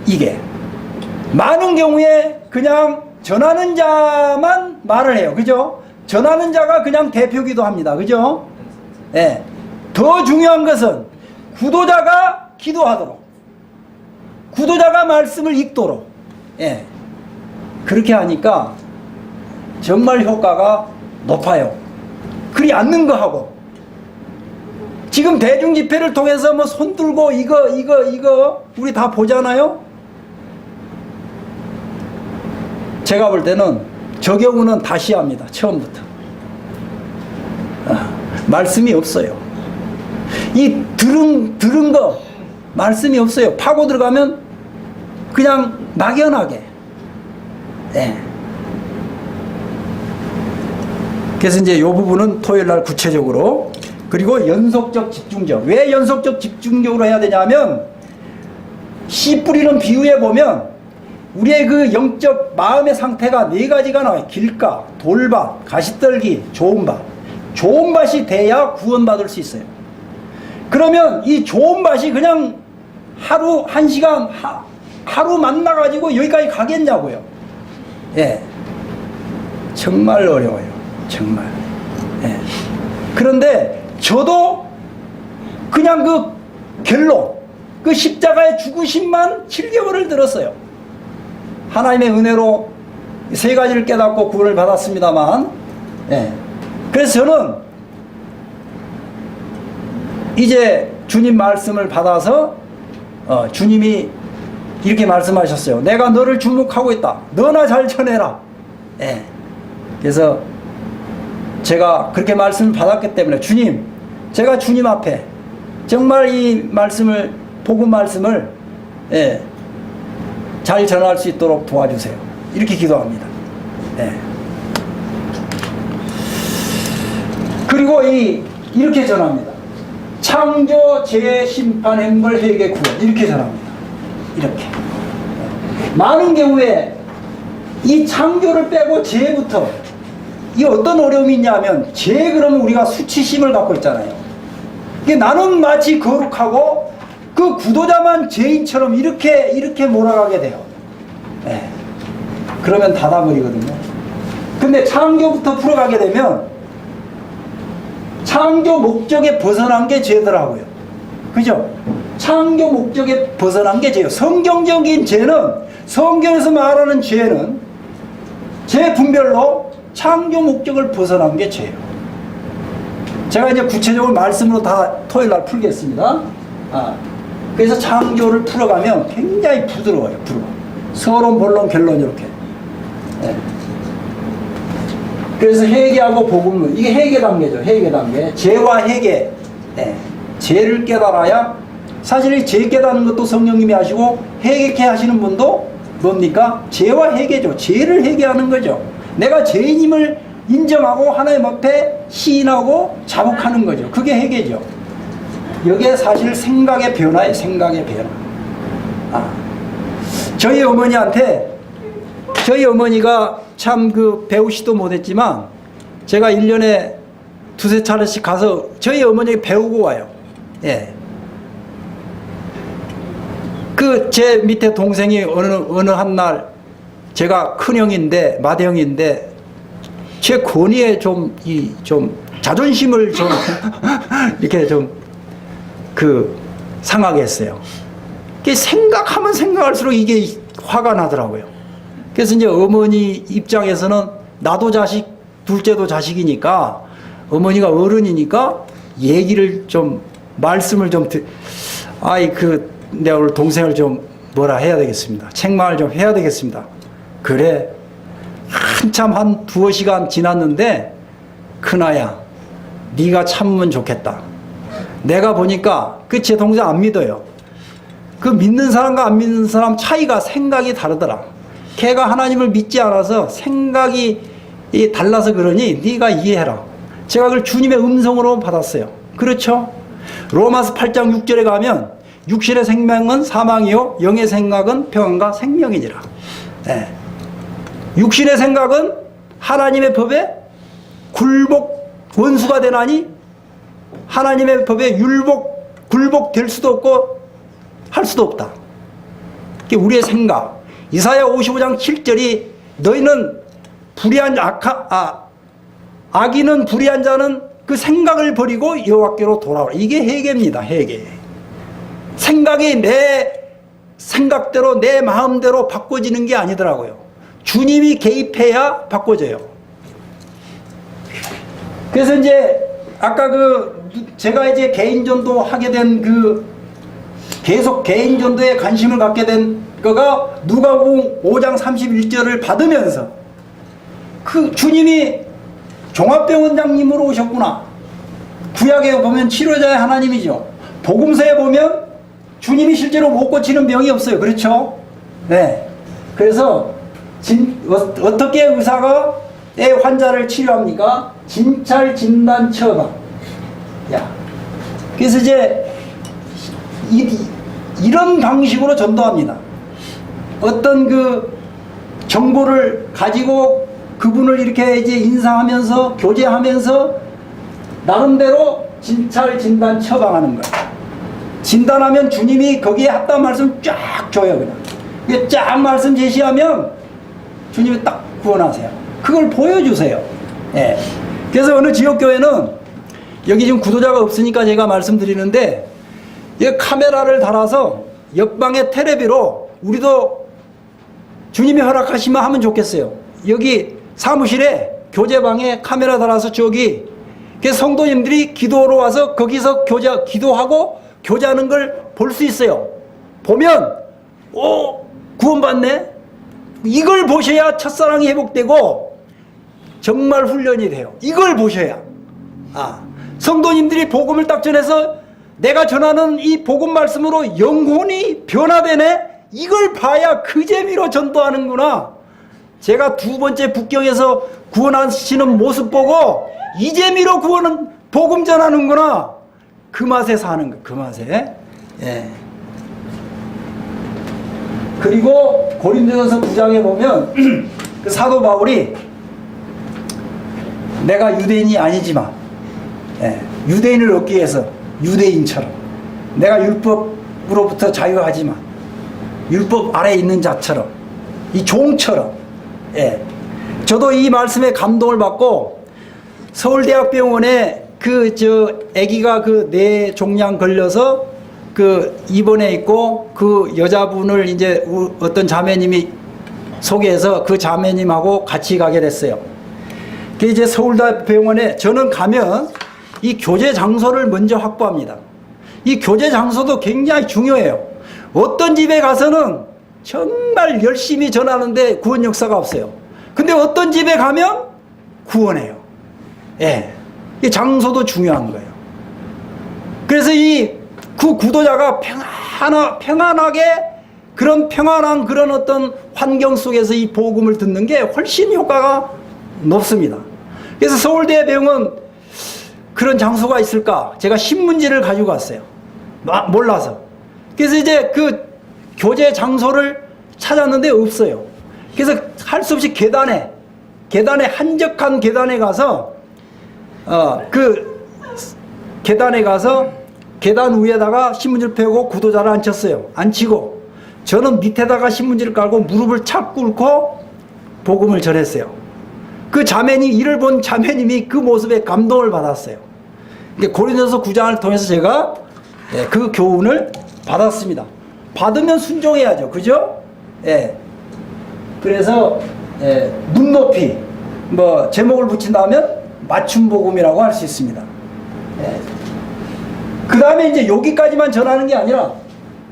이게 많은 경우에 그냥 전하는 자만 말을 해요. 그죠? 전하는 자가 그냥 대표기도 합니다. 그죠? 더 중요한 것은 구도자가 기도하도록, 구도자가 말씀을 읽도록. 그렇게 하니까 정말 효과가 높아요. 그리 않는 거 하고 지금 대중집회를 통해서 손 들고 이거 우리 다 보잖아요. 제가 볼 때는 저 경우는 다시 합니다. 처음부터. 말씀이 없어요. 이 들은 거 말씀이 없어요. 파고 들어가면 그냥 막연하게. 그래서 이제 이 부분은 토요일 날 구체적으로. 그리고 연속적 집중적. 왜 연속적 집중적으로 해야 되냐면 씨 뿌리는 비유에 보면 우리의 그 영적 마음의 상태가 4가지가 나와요. 길가, 돌밭, 가시떨기, 좋은 밭. 좋은 밭이 돼야 구원받을 수 있어요. 그러면 이 좋은 밭이 그냥 하루 1시간 하루 만나가지고 여기까지 가겠냐고요. 정말 어려워요. 정말. 그런데 저도 그냥 그 결론, 그 십자가의 죽으심만 7개월을 들었어요. 하나님의 은혜로 3가지를 깨닫고 구원을 받았습니다만, 그래서 저는 이제 주님 말씀을 받아서 주님이 이렇게 말씀하셨어요. 내가 너를 주목하고 있다. 너나 잘 전해라. 그래서 제가 그렇게 말씀을 받았기 때문에 주님, 제가 주님 앞에 정말 이 말씀을, 복음 말씀을 잘 전할 수 있도록 도와주세요. 이렇게 기도합니다. 그리고 이렇게 전합니다. 창조, 재심판, 행벌, 회개, 구원. 이렇게 전합니다. 이렇게. 많은 경우에 이 창조를 빼고 죄부터 이 어떤 어려움이 있냐면 죄 그러면 우리가 수치심을 갖고 있잖아요. 나는 마치 거룩하고 그 구도자만 죄인처럼 이렇게 몰아가게 돼요. 그러면 닫아버리거든요. 근데 창조부터 풀어가게 되면 창조 목적에 벗어난 게 죄더라고요. 그죠? 창조 목적에 벗어난 게 죄예요. 성경적인 죄는 성경에서 말하는 죄는 죄 분별로 창조 목적을 벗어난 게 죄예요. 제가 이제 구체적으로 말씀으로 다 토요일 날 풀겠습니다. 그래서 창조를 풀어가면 굉장히 부드러워요. 부드러워. 서론, 본론, 결론 이렇게. 예. 그래서 회개하고 복음론, 이게 회개 단계죠. 회개 단계. 죄와 회개. 예. 죄를 깨달아야, 사실 이 죄 깨닫는 것도 성령님이 하시고 회개케 하시는 분도 뭡니까? 죄와 회개죠. 죄를 회개하는 거죠. 내가 죄인임을 인정하고 하나님 앞에 시인하고 자복하는 거죠. 그게 회개죠. 여기에 사실 생각의 변화예요. 생각의 변화. 저희 어머니한테, 저희 어머니가 참 그 배우시도 못했지만 제가 1년에 두세 차례씩 가서 저희 어머니에게 배우고 와요. 예. 그 제 밑에 동생이 어느 한 날, 제가 큰형인데 맏형인데 제 권위에 좀 자존심을 좀 이렇게 좀 상하게 했어요. 생각하면 생각할수록 이게 화가 나더라고요. 그래서 이제 어머니 입장에서는 나도 자식, 둘째도 자식이니까 어머니가 어른이니까 얘기를 좀, 말씀을 좀 내가 오늘 동생을 좀 뭐라 해야 되겠습니다. 책망을 좀 해야 되겠습니다. 그래. 한참 한 두어 시간 지났는데, 큰아야, 네가 참으면 좋겠다. 내가 보니까 제 동생 안 믿어요. 그 믿는 사람과 안 믿는 사람 차이가, 생각이 다르더라. 걔가 하나님을 믿지 않아서 생각이 달라서 그러니 네가 이해해라. 제가 그걸 주님의 음성으로 받았어요. 그렇죠? 로마서 8장 6절에 가면 육신의 생명은 사망이요 영의 생각은 평안과 생명이니라. 네. 육신의 생각은 하나님의 법에 원수가 되나니 하나님의 법에 굴복될 수도 없고 할 수도 없다. 그게 우리의 생각. 이사야 55장 7절이 너희는 악인은 불의한 자는 그 생각을 버리고 여호와께로 돌아오라. 이게 회개입니다. 회개. 생각이 내 생각대로 내 마음대로 바꿔지는 게 아니더라고요. 주님이 개입해야 바꿔져요. 그래서 이제 아까 제가 이제 개인전도 하게 된 계속 개인전도에 관심을 갖게 된 거가 누가복음 5장 31절을 받으면서 주님이 종합병원장님으로 오셨구나. 구약에 보면 치료자의 하나님이죠. 복음서에 보면 주님이 실제로 못 고치는 병이 없어요. 그렇죠? 네. 그래서 어떻게 의사가 내 환자를 치료합니까? 진찰, 진단, 처방. 그래서 이제 이런 방식으로 전도합니다. 어떤 정보를 가지고 그분을 이렇게 이제 인사하면서 교제하면서 나름대로 진찰, 진단, 처방하는 거예요. 진단하면 주님이 거기에 합당한 말씀 쫙 줘요. 그냥 쫙 말씀 제시하면 주님이 딱 구원하세요. 그걸 보여주세요. 예. 그래서 어느 지역교회는 여기 지금 구도자가 없으니까 제가 말씀드리는데 이 카메라를 달아서 옆방에 테레비로 우리도 주님이 허락하시면 하면 좋겠어요. 여기 사무실에 교제방에 카메라 달아서 저기 성도님들이 기도로 와서 거기서 기도하고 교제하는 걸 볼 수 있어요. 보면 구원받네. 이걸 보셔야 첫사랑이 회복되고 정말 훈련이 돼요. 이걸 보셔야. 성도님들이 복음을 딱 전해서 내가 전하는 이 복음 말씀으로 영혼이 변화되네. 이걸 봐야 그 재미로 전도하는구나. 제가 두 번째 북경에서 구원하시는 모습 보고 이 재미로 복음 전하는구나. 그 맛에 사는 거. 그 맛에. 예. 그리고 고린도전서 9장에 보면 그 사도 바울이 내가 유대인이 아니지만 유대인을 얻기 위해서 유대인처럼 내가 율법으로부터 자유하지만 율법 아래에 있는 자처럼 이 종처럼 저도 이 말씀에 감동을 받고 서울대학병원에 아기가 뇌종양 걸려서 그 입원해 있고 그 여자분을 이제 어떤 자매님이 소개해서 그 자매님하고 같이 가게 됐어요. 그 이제 서울대병원에 저는 가면 이 교제 장소를 먼저 확보합니다. 이 교제 장소도 굉장히 중요해요. 어떤 집에 가서는 정말 열심히 전하는데 구원 역사가 없어요. 근데 어떤 집에 가면 구원해요. 예. 이 장소도 중요한 거예요. 그래서 그 구도자가 평안하게 그런 평안한 그런 어떤 환경 속에서 이 복음을 듣는 게 훨씬 효과가 높습니다. 그래서 서울대병원 그런 장소가 있을까? 제가 신문지를 가지고 왔어요. 몰라서. 그래서 이제 그 교제 장소를 찾았는데 없어요. 그래서 할 수 없이 계단에 한적한 계단에 가서 그 계단에 가서 계단 위에다가 신문지를 펴고 구도자를 앉혔어요. 앉히고 저는 밑에다가 신문지를 깔고 무릎을 착 꿇고 복음을 전했어요. 그 자매님, 이를 본 자매님이 그 모습에 감동을 받았어요. 고린도서 9장을 통해서 제가 그 교훈을 받았습니다. 받으면 순종해야죠. 그죠? 예. 그래서 눈높이 뭐 제목을 붙인다면 맞춤 복음이라고 할 수 있습니다. 예. 그 다음에 이제 여기까지만 전하는 게 아니라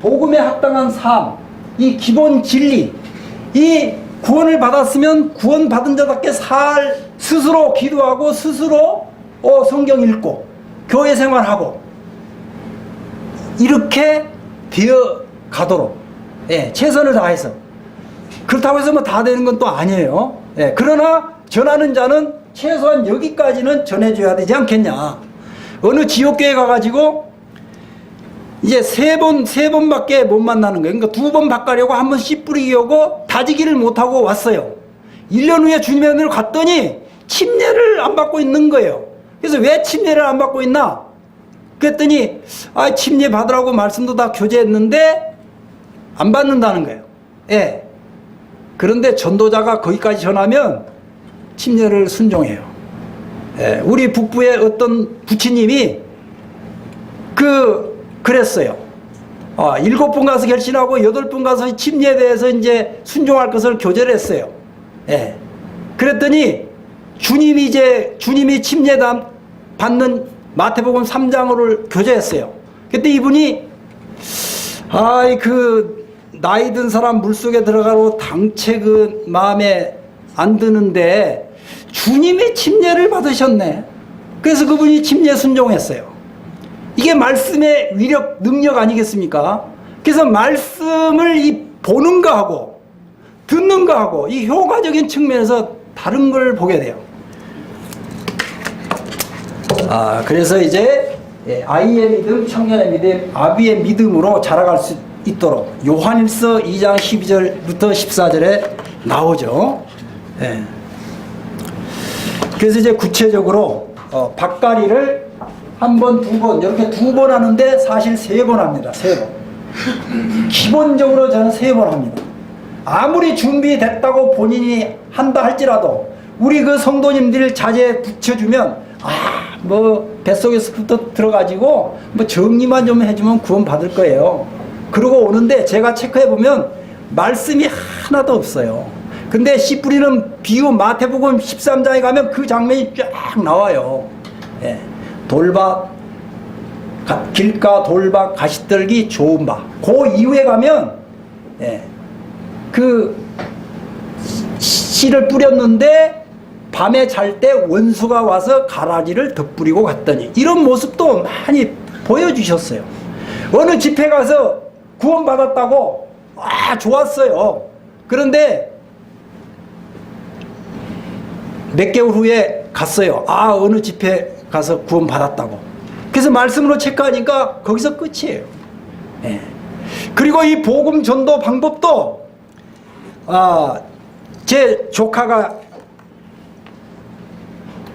복음에 합당한 삶, 이 기본 진리, 이 구원을 받았으면 구원 받은 자답게 스스로 기도하고 스스로 성경 읽고 교회 생활하고 이렇게 되어 가도록 최선을 다해서. 그렇다고 해서 뭐 다 되는 건 또 아니에요. 그러나 전하는 자는 최소한 여기까지는 전해줘야 되지 않겠냐. 어느 지역교회 가가지고 이제 세 번밖에 못 만나는 거예요. 그러니까 2번 바꾸려고 한 번 씨 뿌리기 오고 다지기를 못하고 왔어요. 1년 후에 주님의 은혜로 갔더니 침례를 안 받고 있는 거예요. 그래서 왜 침례를 안 받고 있나? 그랬더니 침례 받으라고 말씀도 다 교제했는데 안 받는다는 거예요. 예. 그런데 전도자가 거기까지 전하면 침례를 순종해요. 예. 우리 북부의 어떤 부치님이 그랬어요. 7분 가서 결신하고 8분 가서 침례에 대해서 이제 순종할 것을 교제를 했어요. 예. 그랬더니 주님이 침례 받는 마태복음 3장을 교제했어요. 그때 이분이 나이 든 사람 물속에 들어가고 당체 마음에 안 드는데 주님이 침례를 받으셨네. 그래서 그분이 침례 순종했어요. 이게 말씀의 위력, 능력 아니겠습니까? 그래서 말씀을 보는 거하고 듣는 거하고 이 효과적인 측면에서 다른 걸 보게 돼요. 그래서 이제 아이의 믿음, 청년의 믿음, 아비의 믿음으로 자라갈 수 있도록 요한일서 2장 12절부터 14절에 나오죠. 그래서 이제 구체적으로 밭가리를 한 번, 2번 이렇게 2번 하는데 사실 3번 합니다. 3번. 기본적으로 저는 3번 합니다. 아무리 준비됐다고 본인이 한다 할지라도 우리 그 성도님들 자제에 붙여주면 뭐 뱃속에서부터 들어가지고 뭐 정리만 좀 해주면 구원 받을 거예요. 그러고 오는데 제가 체크해보면 말씀이 하나도 없어요. 근데 씨 뿌리는 비유 마태복음 13장에 가면 그 장면이 쫙 나와요. 돌밭, 길가, 돌밭, 가시떨기, 좋은 밭. 그 이후에 가면 그 씨를 뿌렸는데 밤에 잘 때 원수가 와서 가라지를 덧뿌리고 갔더니 이런 모습도 많이 보여주셨어요. 어느 집회 가서 구원받았다고 좋았어요. 그런데 몇 개월 후에 갔어요. 어느 집회 가서 구원받았다고. 그래서 말씀으로 체크하니까 거기서 끝이에요. 그리고 이 복음 전도 방법도 제 조카가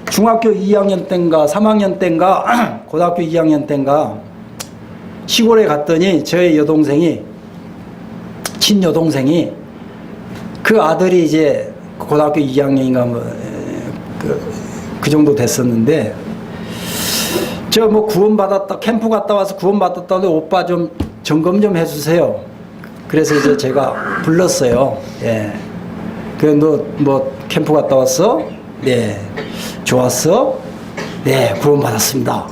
중학교 2학년 때인가 3학년 때인가 고등학교 2학년 때인가 시골에 갔더니 저희 여동생이 친여동생이 그 아들이 이제 고등학교 2학년인가 뭐 그 정도 됐었는데 저 뭐 구원받았다, 캠프 갔다 와서 구원받았다는데 오빠 좀 점검 좀 해주세요. 그래서 이제 제가 불렀어요. 예. 그 너 뭐 캠프 갔다 왔어? 네. 좋았어? 네, 구원받았습니다.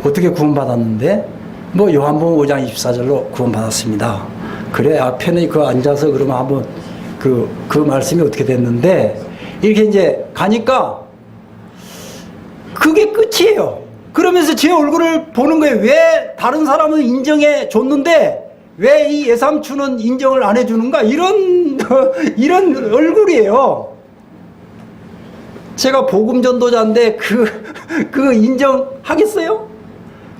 어떻게 구원받았는데? 뭐 요한복음 5장 24절로 구원받았습니다. 그래, 앞에는 그 앉아서 그러면 한번 그 말씀이 어떻게 됐는데, 이렇게 이제 가니까 그게 끝이에요. 그러면서 제 얼굴을 보는 거예요. 왜 다른 사람은 인정해 줬는데 왜 이 예삼촌은 인정을 안 해주는가? 이런 얼굴이에요. 제가 복음 전도자인데 그 인정하겠어요?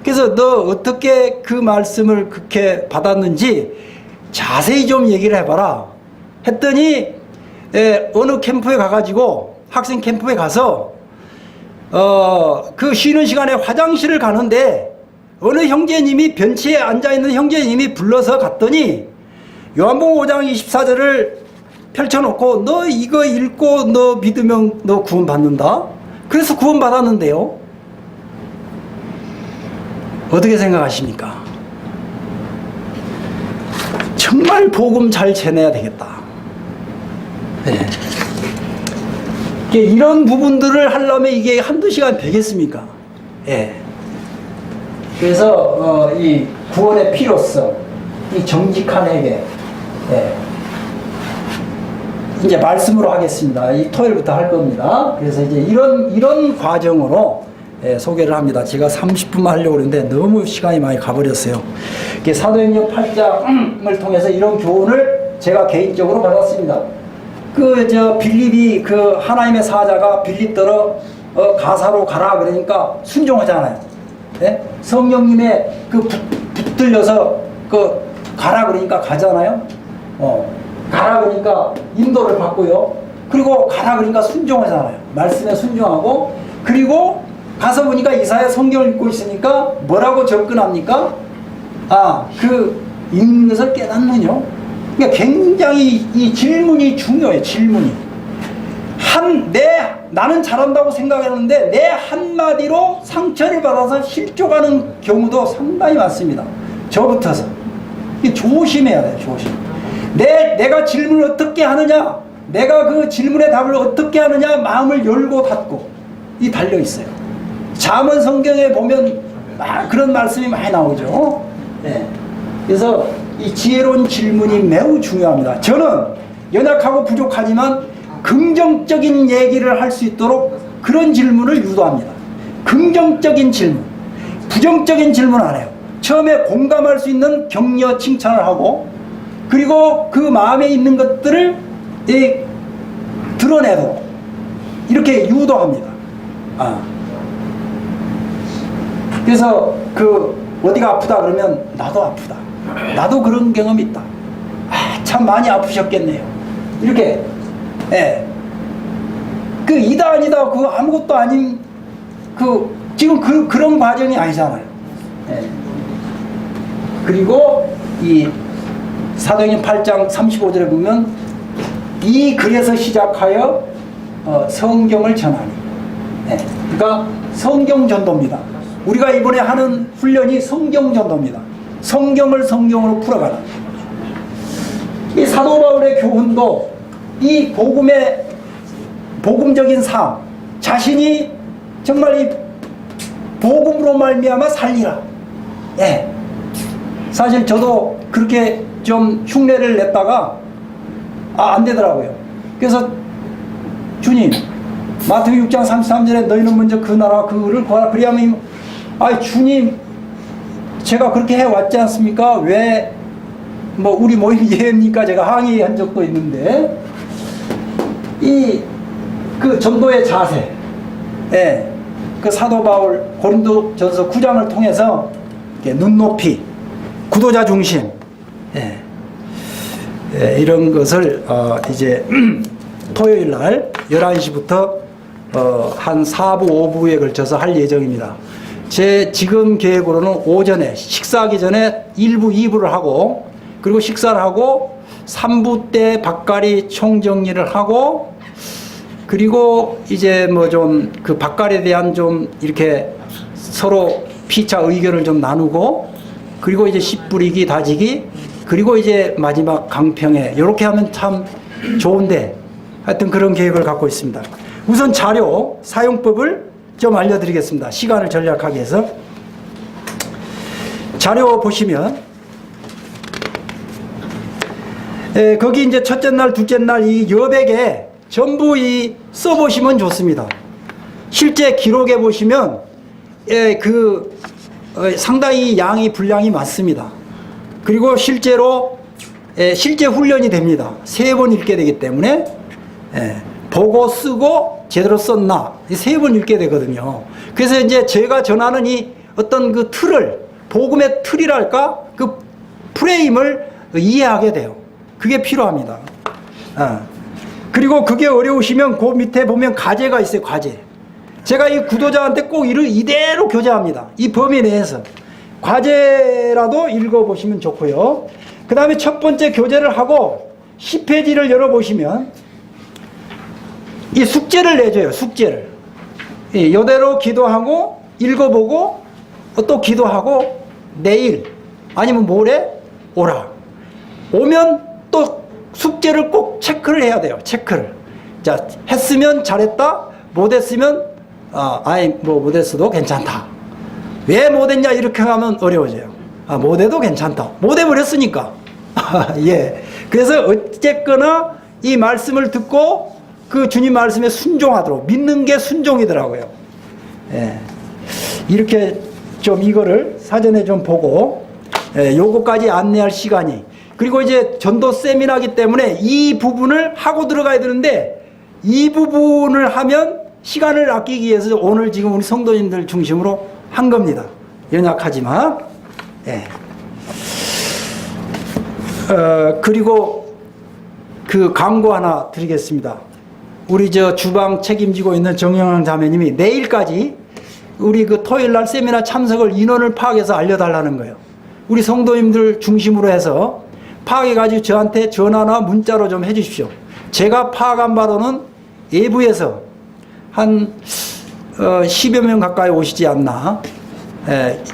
그래서 너 어떻게 그 말씀을 그렇게 받았는지 자세히 좀 얘기를 해봐라. 했더니 어느 캠프에 가가지고 학생 캠프에 가서 그 쉬는 시간에 화장실을 가는데 어느 형제님이 벤치에 앉아있는 형제님이 불러서 갔더니 요한복음 5장 24절을 펼쳐놓고 너 이거 읽고 너 믿으면 너 구원받는다. 그래서 구원받았는데요. 어떻게 생각하십니까? 정말 복음 잘 전해야 되겠다. 네. 이런 부분들을 하려면 이게 한두 시간 되겠습니까? 예. 그래서 이 구원의 필요성, 이 정직한 회개, 예. 이제 말씀으로 하겠습니다. 이 토요일부터 할 겁니다. 그래서 이제 이런 과정으로 소개를 합니다. 제가 30분만 하려고 그랬는데 너무 시간이 많이 가버렸어요. 사도행전 8장을 통해서 이런 교훈을 제가 개인적으로 받았습니다. 빌립이 하나님의 사자가 빌립더러 가사로 가라 그러니까 순종하잖아요. 네? 성령님의 붙들려서 가라 그러니까 가잖아요. 가라 그러니까 인도를 받고요. 그리고 가라 그러니까 순종하잖아요. 말씀에 순종하고, 그리고 가서 보니까 이사야 성경을 읽고 있으니까 뭐라고 접근합니까? 읽는 것을 깨닫느뇨. 그러니까 굉장히 이 질문이 중요해요. 질문이. 나는 잘한다고 생각했는데 내 한마디로 상처를 받아서 실족하는 경우도 상당히 많습니다. 저부터서. 조심해야 돼요. 조심. 내가 질문을 어떻게 하느냐, 내가 그 질문의 답을 어떻게 하느냐, 마음을 열고 닫고 이 달려 있어요. 잠언 성경에 보면 그런 말씀이 많이 나오죠. 네. 그래서 이 지혜로운 질문이 매우 중요합니다. 저는 연약하고 부족하지만 긍정적인 얘기를 할 수 있도록 그런 질문을 유도합니다. 긍정적인 질문, 부정적인 질문 안 해요. 처음에 공감할 수 있는 격려, 칭찬을 하고, 그리고 그 마음에 있는 것들을 드러내도록 이렇게 유도합니다. 그래서 어디가 아프다 그러면 나도 아프다. 나도 그런 경험이 있다. 참 많이 아프셨겠네요. 이렇게, 예. 이다 아니다, 아무것도 아닌, 지금 그런 과정이 아니잖아요. 예. 그리고 이 사도행전 8장 35절에 보면 이 글에서 시작하여 성경을 전하니. 예. 그러니까 성경 전도입니다. 우리가 이번에 하는 훈련이 성경 전도입니다. 성경을 성경으로 풀어가라. 이 사도 바울의 교훈도 이 복음적인 삶, 자신이 정말 이 복음으로 말미암아 살리라. 예. 사실 저도 그렇게 좀 흉내를 냈다가 안 되더라고요. 그래서 주님, 마태복음 6장 33절에 너희는 먼저 그 나라 그를 구하라. 그리하면 주님, 제가 그렇게 해왔지 않습니까? 왜 우리 모임이 예입니까? 제가 항의한 적도 있는데, 전도의 자세, 예, 사도 바울 고린도전서 9장을 통해서 눈높이, 구도자 중심, 예, 이런 것을 이제 토요일 날 11시부터 한 4부, 5부에 걸쳐서 할 예정입니다. 제 지금 계획으로는 오전에 식사하기 전에 1부, 2부를 하고, 그리고 식사를 하고 3부 때 밭갈이 총정리를 하고, 그리고 이제 좀 밭갈이에 대한 좀 이렇게 서로 피차 의견을 좀 나누고, 그리고 이제 씨 뿌리기, 다지기, 그리고 이제 마지막 강평회, 이렇게 하면 참 좋은데, 하여튼 그런 계획을 갖고 있습니다. 우선 자료 사용법을 좀 알려드리겠습니다. 시간을 절약하기 위해서. 자료 보시면, 거기 이제 첫째 날, 둘째 날 이 여백에 전부 써보시면 좋습니다. 실제 기록해 보시면, 상당히 양이 분량이 많습니다. 그리고 실제로, 실제 훈련이 됩니다. 3번 읽게 되기 때문에, 보고 쓰고 제대로 썼나, 3번 읽게 되거든요. 그래서 이제 제가 전하는 이 어떤 그 틀을, 복음의 틀이랄까? 그 프레임을 이해하게 돼요. 그게 필요합니다. 그리고 그게 어려우시면 그 밑에 보면 과제가 있어요. 과제. 제가 이 구독자한테 꼭 이대로 교재합니다. 이 범위 내에서. 과제라도 읽어보시면 좋고요. 그 다음에 첫 번째 교재를 하고 10페이지를 열어보시면 이 숙제를 내줘요. 숙제를. 이대로 기도하고 읽어보고 또 기도하고 내일 아니면 모레 오라. 오면 또 숙제를 꼭 체크를 해야 돼요. 체크를. 자, 했으면 잘했다. 못했으면 못했어도 괜찮다. 왜 못했냐 이렇게 하면 어려워져요. 못해도 괜찮다. 못해버렸으니까. 예. 그래서 어쨌거나 이 말씀을 듣고 그 주님 말씀에 순종하도록 믿는 게 순종이더라고요. 예. 이렇게 좀 이거를 사전에 좀 보고 요거까지 안내할 시간이, 그리고 이제 전도 세미나기 때문에 이 부분을 하고 들어가야 되는데 이 부분을 하면 시간을 아끼기 위해서 오늘 지금 우리 성도님들 중심으로 한 겁니다. 연약하지만. 예. 그리고 그 광고 하나 드리겠습니다. 우리 주방 책임지고 있는 정영환 자매님이 내일까지 우리 그 토요일 날 세미나 참석을 인원을 파악해서 알려달라는 거예요. 우리 성도님들 중심으로 해서 파악해가지고 저한테 전화나 문자로 좀 해주십시오. 제가 파악한 바로는 예부에서 한 10여 명 가까이 오시지 않나.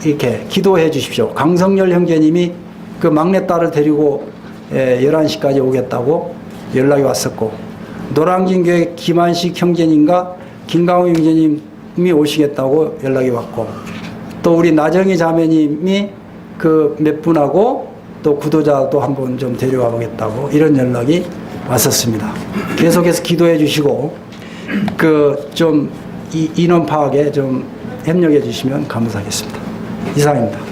이렇게 기도해 주십시오. 강성열 형제님이 그 막내딸을 데리고 11시까지 오겠다고 연락이 왔었고, 노량진교회 김한식 형제님과 김강호 형제님이 오시겠다고 연락이 왔고, 또 우리 나정희 자매님이 그 몇 분하고 또 구도자도 한번 좀 데려와 보겠다고 이런 연락이 왔었습니다. 계속해서 기도해 주시고 좀 인원 파악에 좀 협력해 주시면 감사하겠습니다. 이상입니다.